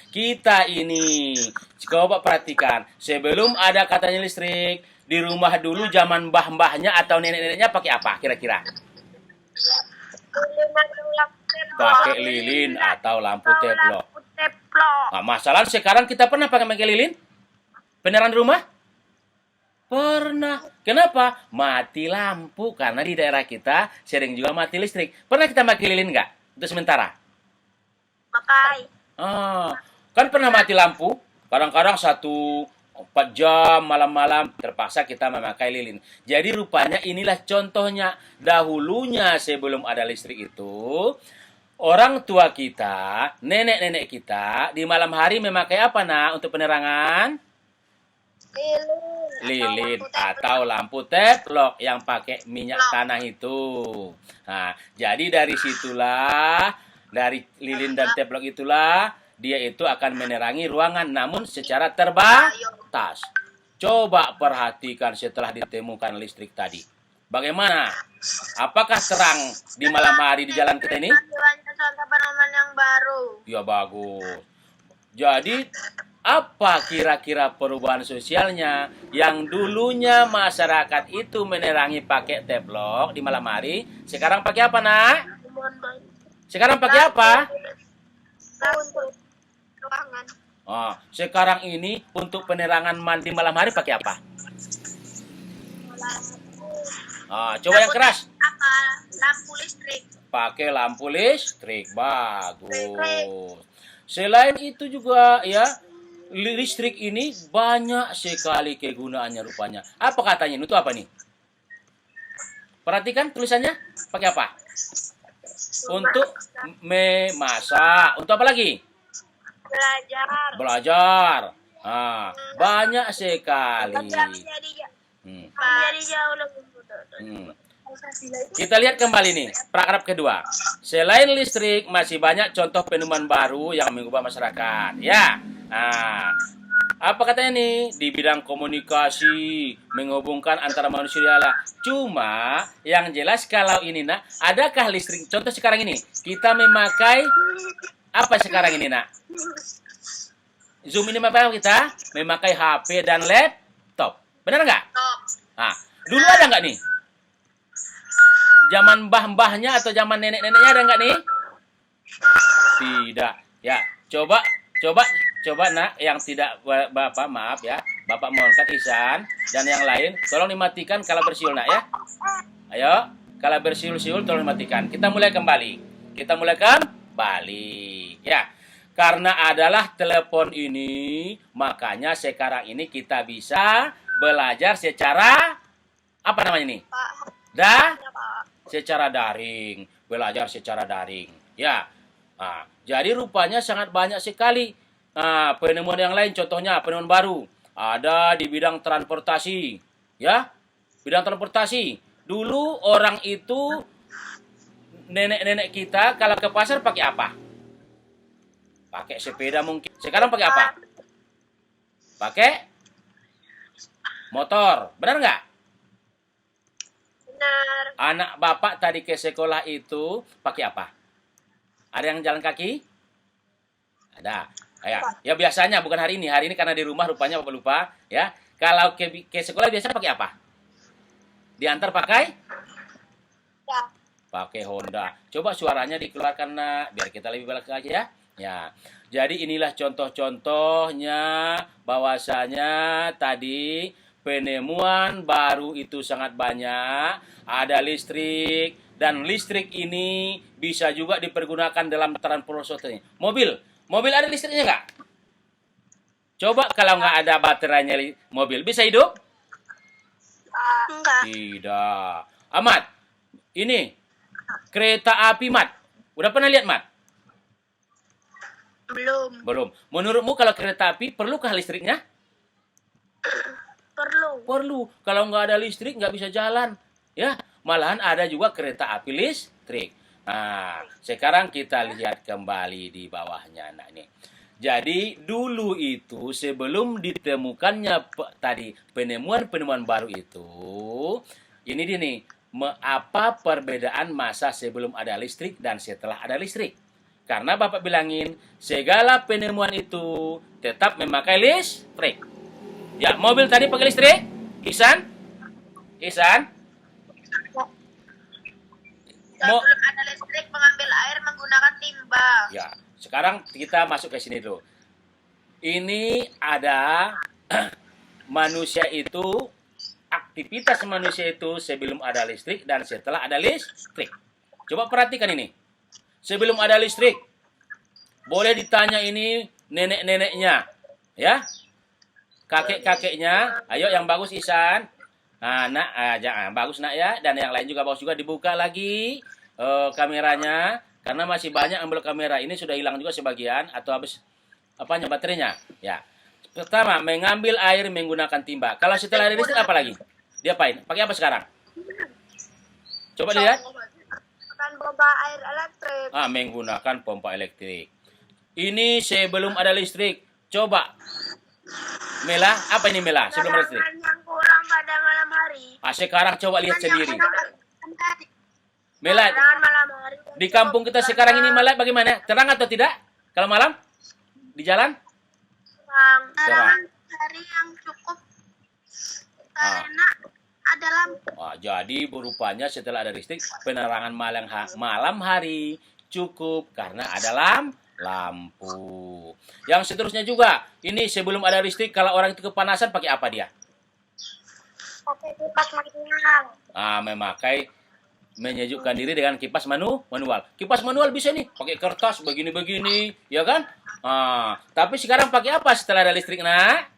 Kita ini, coba perhatikan, sebelum ada katanya listrik, di rumah dulu zaman mbah-mbahnya atau nenek-neneknya pakai apa kira-kira? Pakai lilin atau lampu teplok. Nah, masalah sekarang kita pernah pakai lilin? Penerangan rumah? Pernah. Kenapa? Mati lampu. Karena di daerah kita sering juga mati listrik. Pernah kita pakai lilin nggak? Untuk sementara? Pakai. Kan pernah mati lampu. Kadang-kadang 4 jam malam-malam terpaksa kita memakai lilin. Jadi rupanya inilah contohnya. Dahulunya sebelum ada listrik itu, Orang tua kita, nenek-nenek kita di malam hari memakai apa nak untuk penerangan? Lilin atau lampu teplok yang pakai minyak tanah itu. Nah, jadi dari situlah, dari lilin dan teplok itulah dia itu akan menerangi ruangan namun secara terbatas. Coba perhatikan setelah ditemukan listrik tadi. Bagaimana? Apakah terang di malam hari di jalan kita ini? Contoh penemuan yang baru. Ya bagus. Jadi apa kira-kira perubahan sosialnya yang dulunya masyarakat itu menerangi pakai teplok di malam hari, sekarang pakai apa nak? Sekarang pakai apa? Untuk ruangan. Oh, sekarang ini untuk penerangan mandi malam hari pakai apa? Ah, coba yang keras. Apa? Lampu listrik. Pakai lampu listrik. Bagus. Selain itu juga ya, listrik ini banyak sekali kegunaannya rupanya. Apa katanya? Itu apa nih? Perhatikan tulisannya. Pakai apa? Untuk memasak. Untuk apa lagi? Belajar. Ah, banyak sekali. Jadi jauh lebih mudah. Kita lihat kembali nih, paragraf kedua. Selain listrik, masih banyak contoh penemuan baru yang mengubah masyarakat. Ya, nah, apa katanya nih? Di bidang komunikasi, menghubungkan antara manusia dan Allah. Cuma, yang jelas kalau ini nak, adakah listrik? Contoh sekarang ini, kita memakai apa sekarang ini nak? Zoom ini apa kita? Memakai HP dan laptop. Benar nggak? Nah, dulu ada nggak nih? Zaman mbah-mbahnya atau zaman nenek-neneknya ada nggak nih? Tidak. Ya, coba nak yang tidak Bapak maaf ya. Bapak mohon Kak Ihsan dan yang lain tolong dimatikan kalau bersiul nak ya. Ayo, kalau bersiul-siul tolong dimatikan. Kita mulai kembali. Ya. Karena adalah telepon ini, makanya sekarang ini kita bisa belajar secara apa namanya nih? Secara daring, belajar secara daring. Ya, nah, jadi rupanya sangat banyak sekali penemuan yang lain. Contohnya penemuan baru ada di bidang transportasi. Ya, bidang transportasi. Dulu orang itu nenek-nenek kita kalau ke pasar pakai apa? Pakai sepeda mungkin. Sekarang pakai apa? Pakai motor. Benar nggak? Benar. Anak bapak tadi ke sekolah itu pakai apa? Ada yang jalan kaki? Ada. Ya biasanya bukan hari ini. Hari ini karena di rumah rupanya bapak lupa. Ya. Kalau ke sekolah biasanya pakai apa? Diantar pakai? Ya. Pakai Honda. Coba suaranya dikeluarkan nak, biar kita lebih baik lagi ya. Ya. Jadi inilah contoh-contohnya bahwasanya tadi penemuan baru itu sangat banyak. Ada listrik dan listrik ini bisa juga dipergunakan dalam transportasi. Mobil ada listriknya nggak? Coba kalau nggak ada baterainya mobil bisa hidup? Enggak. Tidak. Ahmad, ini kereta api Mat. Udah pernah lihat Mat? Belum. Menurutmu kalau kereta api perlukah listriknya? Perlu. Kalau nggak ada listrik nggak bisa jalan. Ya, malahan ada juga kereta api listrik. Nah, sekarang kita lihat kembali di bawahnya. Nah, ini. Jadi dulu itu sebelum ditemukannya tadi penemuan baru itu, ini dia nih, apa perbedaan masa sebelum ada listrik dan setelah ada listrik? Karena Bapak bilangin, segala penemuan itu tetap memakai listrik. Ya, mobil tadi pakai listrik? Ihsan? Sebelum ada listrik, mengambil air menggunakan timba. Ya, sekarang kita masuk ke sini dulu. Ini ada manusia itu, aktivitas manusia itu sebelum ada listrik dan setelah ada listrik. Coba perhatikan ini. Sebelum ada listrik, boleh ditanya ini nenek-neneknya, ya, kakek-kakeknya. Ayo yang bagus Ihsan. Nah, bagus nak ya, dan yang lain juga bagus juga, dibuka lagi kameranya. Karena masih banyak yang belum kamera. Ini sudah hilang juga sebagian atau habis apanya baterainya. Ya. Pertama, mengambil air menggunakan timba. Kalau setelah ada listrik apa lagi? Diapain? Pakai apa sekarang? Coba lihat. Akan pompa air elektrik. Menggunakan pompa elektrik. Ini sebelum ada listrik. Coba. Mela, apa ini Mela? Sebelum ada listrik. Penerangan yang kurang pada malam hari. Sekarang coba lihat sendiri. Mela, Penerangan malam hari. di kampung kita sekarang ini Mela bagaimana? Terang atau tidak? Kalau malam? Di jalan? Penerangan hari yang cukup karena ada lampu. Jadi berupanya setelah ada listrik, penerangan malam hari cukup karena ada lampu. Yang seterusnya juga, ini sebelum ada listrik, kalau orang itu kepanasan pakai apa dia? Pakai kipas manual. Memakai menyejukkan diri dengan kipas manual. Kipas manual bisa nih, pakai kertas begini-begini, ya kan? Tapi sekarang pakai apa setelah ada listrik, nak?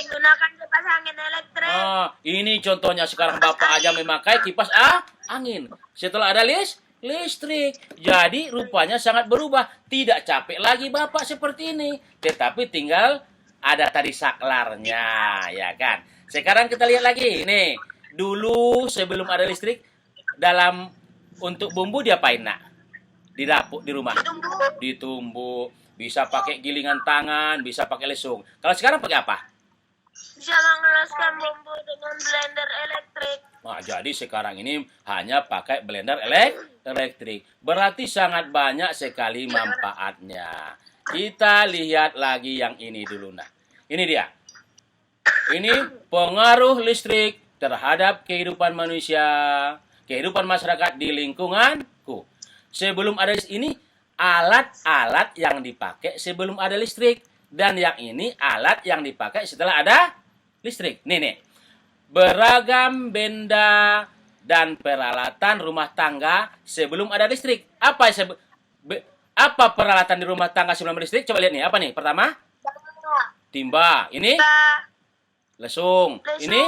Gunakan kipas angin elektrik. Ini contohnya sekarang Bapak aja memakai kipas angin. Setelah ada listrik. Jadi rupanya sangat berubah. Tidak capek lagi Bapak seperti ini. Tetapi tinggal ada tadi saklarnya, ya kan? Sekarang kita lihat lagi. Nih, dulu sebelum ada listrik, untuk bumbu diapain, nak? Di dapur, di rumah? Ditumbuk. Bisa pakai gilingan tangan, bisa pakai lesung. Kalau sekarang pakai apa? Bisa mengeluskan bumbu dengan blender elektrik. Jadi sekarang ini hanya pakai blender elektrik. Berarti sangat banyak sekali manfaatnya. Kita lihat lagi yang ini dulu, nah. Ini dia. Ini pengaruh listrik terhadap kehidupan manusia, kehidupan masyarakat di lingkunganku. Sebelum ada ini alat-alat yang dipakai sebelum ada listrik. Dan yang ini alat yang dipakai setelah ada listrik. Nih. Beragam benda dan peralatan rumah tangga sebelum ada listrik. Apa peralatan di rumah tangga sebelum ada listrik? Coba lihat nih. Apa nih? Pertama, timba. Ini lesung. Ini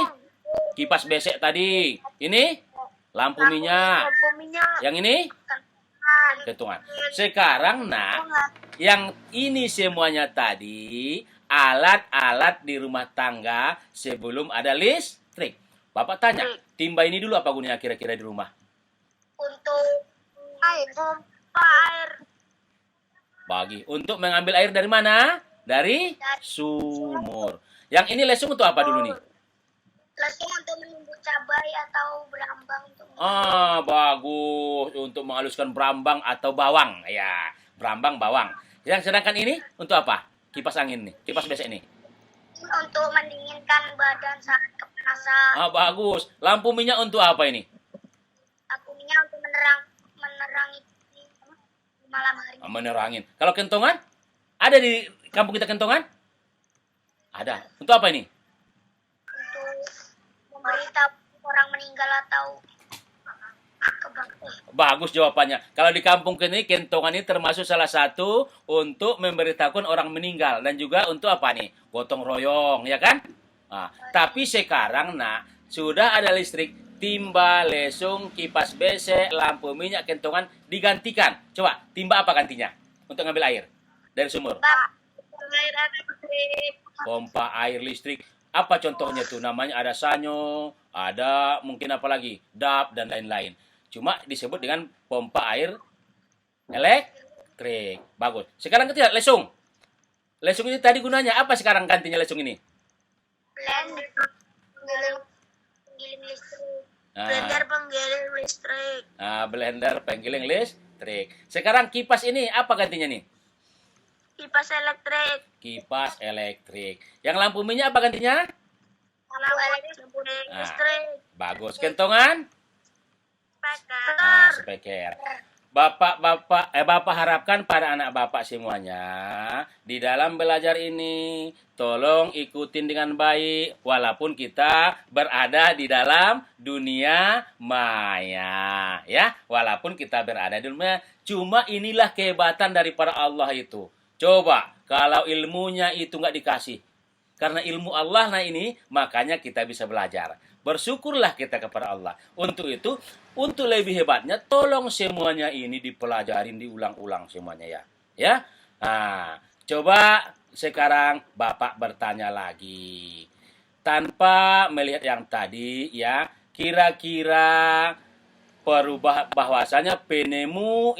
kipas besek tadi. Ini lampu minyak. Yang ini kentongan. Sekarang, nah, yang ini semuanya tadi alat-alat di rumah tangga sebelum ada listrik. Bapak tanya, timba ini dulu apa gunanya kira-kira di rumah? Untuk pompa air. Untuk mengambil air dari mana? Dari sumur. Yang ini lesung untuk apa dulu nih? Lesung untuk menumbuk cabai atau berambang. Bagus. Untuk menghaluskan berambang atau bawang. Ya, berambang, bawang. Yang sedangkan ini untuk apa? Kipas angin nih, kipas besek nih. Untuk mendinginkan badan saat kepanasan. Bagus. Lampu minyak untuk apa ini? Lampu minyak untuk menerangi malam hari. Menerangin. Kalau kentongan? Ada di kampung kita kentongan? Ada. Untuk apa ini? Untuk memberitahu orang meninggal atau Bagus jawabannya. Kalau di kampung ini kentongan ini termasuk salah satu untuk memberitahukan orang meninggal dan juga untuk apa nih? Gotong royong, ya kan? Tapi sekarang sudah ada listrik, timba, lesung, kipas besek, lampu minyak, kentongan digantikan. Coba, timba apa gantinya untuk ngambil air dari sumur? Pompa air listrik. Apa contohnya tuh? Namanya ada sanyo, ada mungkin apa lagi? Dap dan lain-lain. Cuma disebut dengan pompa air elektrik. Bagus. Sekarang ketiga, lesung. Lesung ini tadi gunanya apa sekarang gantinya lesung ini? Blender penggiling listrik. Blender penggiling listrik. Sekarang kipas ini apa gantinya nih? Kipas elektrik. Kipas elektrik. Yang lampu minyak apa gantinya? Lampu listrik. Bagus. Kentongan? Speaker. Bapak harapkan pada anak Bapak semuanya di dalam belajar ini tolong ikutin dengan baik walaupun kita berada di dalam dunia maya, ya. Walaupun kita berada di dunia, cuma inilah kehebatan daripada Allah itu. Coba kalau ilmunya itu nggak dikasih, karena ilmu Allah ini makanya kita bisa belajar. bersyukurlah kita kepada Allah. Untuk itu, untuk lebih hebatnya, tolong semuanya ini dipelajarin, diulang-ulang semuanya ya. Ya, nah, coba sekarang Bapak bertanya lagi. Tanpa melihat yang tadi ya, kira-kira bahwasanya penemuan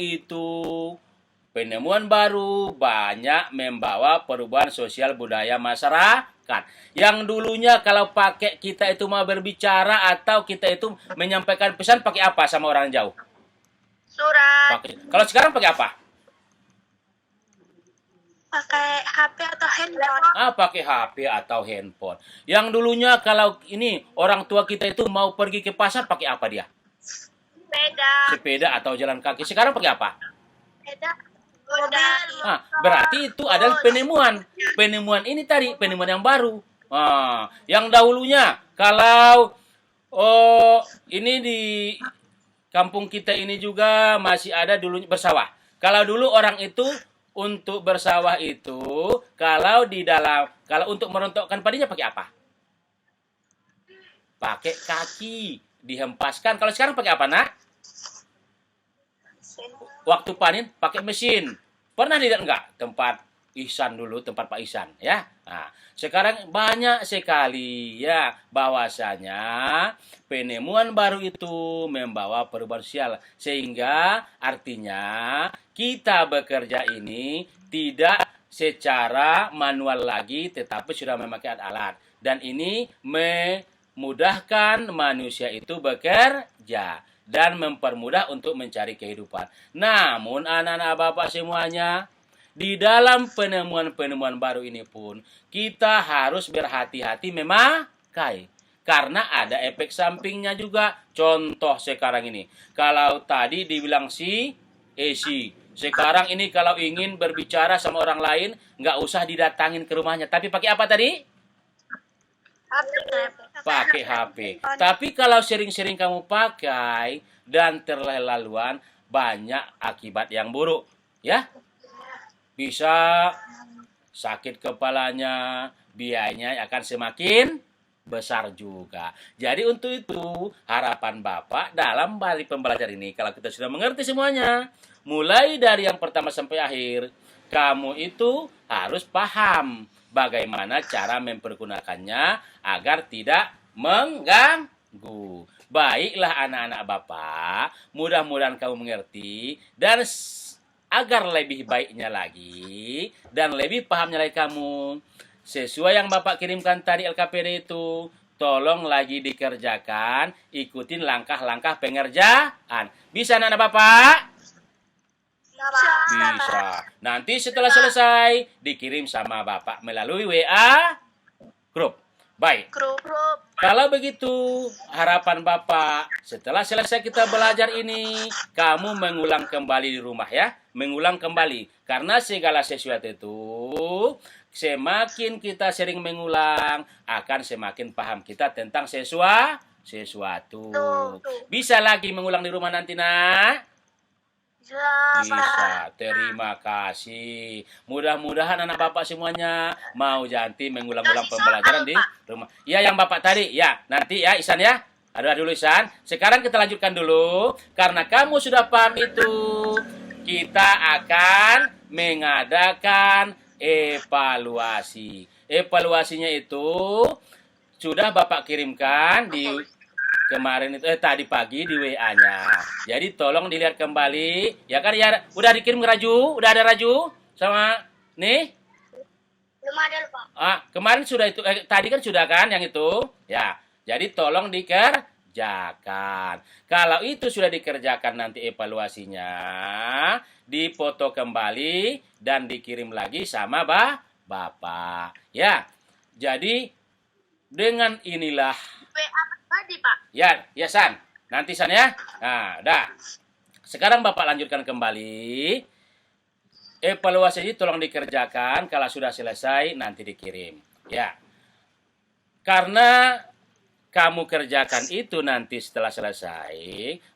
baru banyak membawa perubahan sosial budaya masyarakat. Yang dulunya kalau pakai kita itu mau berbicara atau kita itu menyampaikan pesan pakai apa sama orang jauh? Surat. Kalau sekarang pakai apa? Pakai HP atau handphone. Pakai HP atau handphone. Yang dulunya kalau ini orang tua kita itu mau pergi ke pasar pakai apa dia? Sepeda atau jalan kaki. Sekarang pakai apa? Sepeda. Berarti itu adalah penemuan. Penemuan ini tadi, penemuan yang baru. Yang dahulunya, kalau ini di kampung kita ini juga masih ada dulunya bersawah. Kalau dulu orang itu untuk bersawah itu, kalau untuk merontokkan padinya pakai apa? Pakai kaki, dihempaskan. Kalau sekarang pakai apa, Nak? Waktu panen pakai mesin. Pernah lihat enggak tempat Ihsan dulu, tempat Pak Ihsan ya? Nah, sekarang banyak sekali ya bahwasanya penemuan baru itu membawa perubahan sosial sehingga artinya kita bekerja ini tidak secara manual lagi tetapi sudah memakai alat dan ini memudahkan manusia itu bekerja dan mempermudah untuk mencari kehidupan. Namun anak-anak Bapak semuanya, di dalam penemuan-penemuan baru ini pun kita harus berhati-hati memakai. Karena ada efek sampingnya juga. Contoh sekarang ini. Kalau tadi dibilang si, sekarang ini kalau ingin berbicara sama orang lain, nggak usah didatangin ke rumahnya. Tapi pakai apa tadi? Pakai HP. Tapi kalau sering-sering kamu pakai dan terlaluan, banyak akibat yang buruk. Ya, bisa sakit kepalanya, biayanya akan semakin besar juga. Jadi untuk itu, harapan Bapak dalam balik pembelajaran ini, kalau kita sudah mengerti semuanya, mulai dari yang pertama sampai akhir, kamu itu harus paham bagaimana cara mempergunakannya agar tidak mengganggu. Baiklah anak-anak Bapak, mudah-mudahan kamu mengerti dan agar lebih baiknya lagi dan lebih pahamnya lagi kamu, sesuai yang Bapak kirimkan tadi LKPD itu, tolong lagi dikerjakan, ikutin langkah-langkah pengerjaan. Bisa anak-anak Bapak? Bisa. Nanti setelah selesai, dikirim sama Bapak melalui WA grup. Baik. Kalau begitu, harapan Bapak, setelah selesai kita belajar ini, kamu mengulang kembali di rumah ya. Mengulang kembali. Karena segala sesuatu itu, semakin kita sering mengulang, akan semakin paham kita tentang sesuatu. Bisa lagi mengulang di rumah nanti, Nak? Bisa. Terima kasih. Mudah-mudahan anak Bapak semuanya mau janti mengulang-ulang pembelajaran di rumah. Ya, yang Bapak tadi. Ya, nanti ya Ihsan ya. Ada dulu Ihsan. Sekarang kita lanjutkan dulu. Karena kamu sudah paham itu, kita akan mengadakan evaluasi. Evaluasinya itu sudah Bapak kirimkan di kemarin itu tadi pagi di WA-nya. Jadi tolong dilihat kembali. Ya kan ya, udah dikirim Raju? Udah ada Raju sama nih? Belum ada, Pak. Kemarin sudah itu tadi kan sudah kan yang itu? Ya. Jadi tolong dikerjakan. Kalau itu sudah dikerjakan nanti evaluasinya, dipoto kembali dan dikirim lagi sama Bapak. Ya. Jadi dengan inilah Tadi, Pak. Ya, San. Nanti San ya. Nah, dah. Sekarang Bapak lanjutkan kembali. Evaluasi ini tolong dikerjakan. Kalau sudah selesai, nanti dikirim. Ya. Karena kamu kerjakan itu nanti setelah selesai,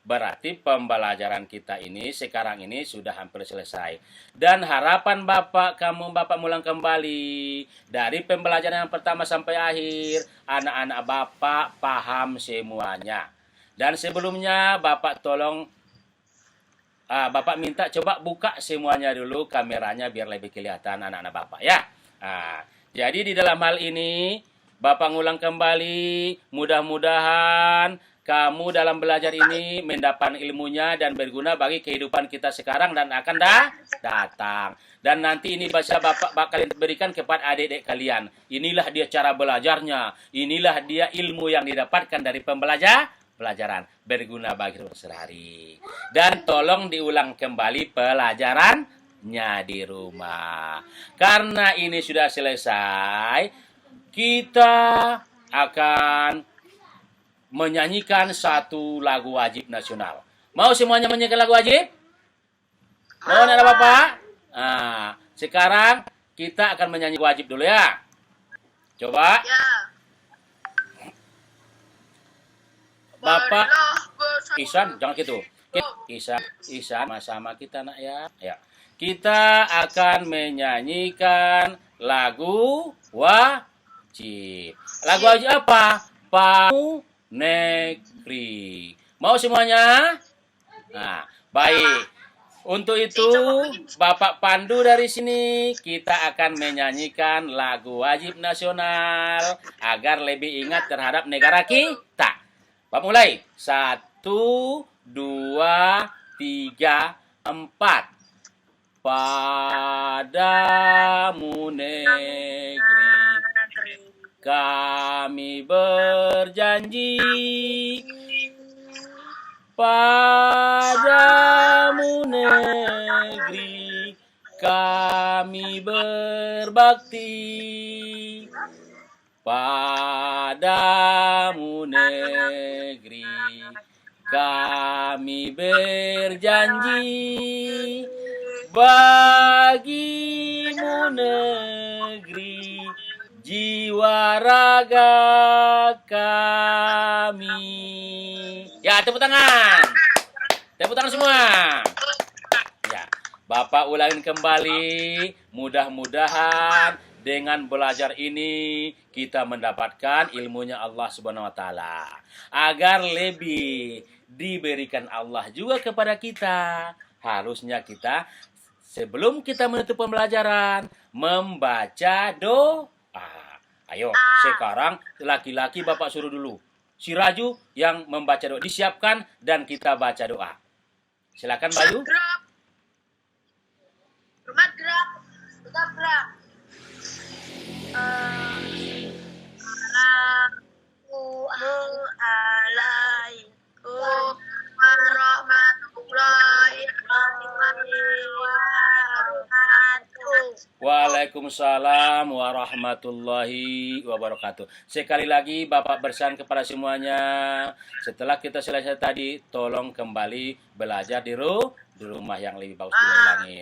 berarti pembelajaran kita ini sekarang ini sudah hampir selesai. Dan harapan Bapak ulang kembali dari pembelajaran yang pertama sampai akhir, anak-anak Bapak paham semuanya. Dan sebelumnya Bapak Bapak minta coba buka semuanya dulu kameranya biar lebih kelihatan anak-anak Bapak ya. Jadi di dalam hal ini Bapak ngulang kembali, mudah-mudahan kamu dalam belajar ini mendapat ilmunya dan berguna bagi kehidupan kita sekarang dan akan datang. Dan nanti ini Bapak bakal berikan kepada adik-adik kalian. Inilah dia cara belajarnya, inilah dia ilmu yang didapatkan dari pelajaran berguna bagi sehari-hari. Dan tolong diulang kembali pelajarannya di rumah. Karena ini sudah selesai, kita akan menyanyikan satu lagu wajib nasional. Mau semuanya menyanyikan lagu wajib? Mau ada Bapak? Sekarang kita akan menyanyi wajib dulu ya. Coba. Ya. Bapak Isan, jangan gitu. Isan sama-sama kita nak ya. Ya. Kita akan menyanyikan lagu wajib. Lagu wajib apa? Pamu Negeri. Mau semuanya? Nah, baik. Untuk itu, Bapak pandu dari sini, kita akan menyanyikan lagu wajib nasional agar lebih ingat terhadap negara kita. Bapak mulai. 1, 2, 3, 4. Padamu negeri kami berjanji, padamu negeri kami berbakti, padamu negeri kami berjanji, bagimu negeri jiwa raga kami. Ya, tepuk tangan. Tepuk tangan semua. Ya, Bapak ulangin kembali. Mudah-mudahan dengan belajar ini kita mendapatkan ilmunya Allah Subhanahu wa taala. Agar lebih diberikan Allah juga kepada kita. Harusnya kita sebelum kita menutup pembelajaran membaca doa. Ayo, sekarang laki-laki Bapak suruh dulu. Si Raju yang membaca doa. Disiapkan dan kita baca doa. Silakan Bayu. Rumah gerak. Tetap gerak. Assalamualaikum warahmatullahi wabarakatuh. Waalaikumsalam warahmatullahi wabarakatuh. Sekali lagi Bapak bersan kepada semuanya. Setelah kita selesai tadi, tolong kembali belajar di rumah yang lebih bagus diulangi.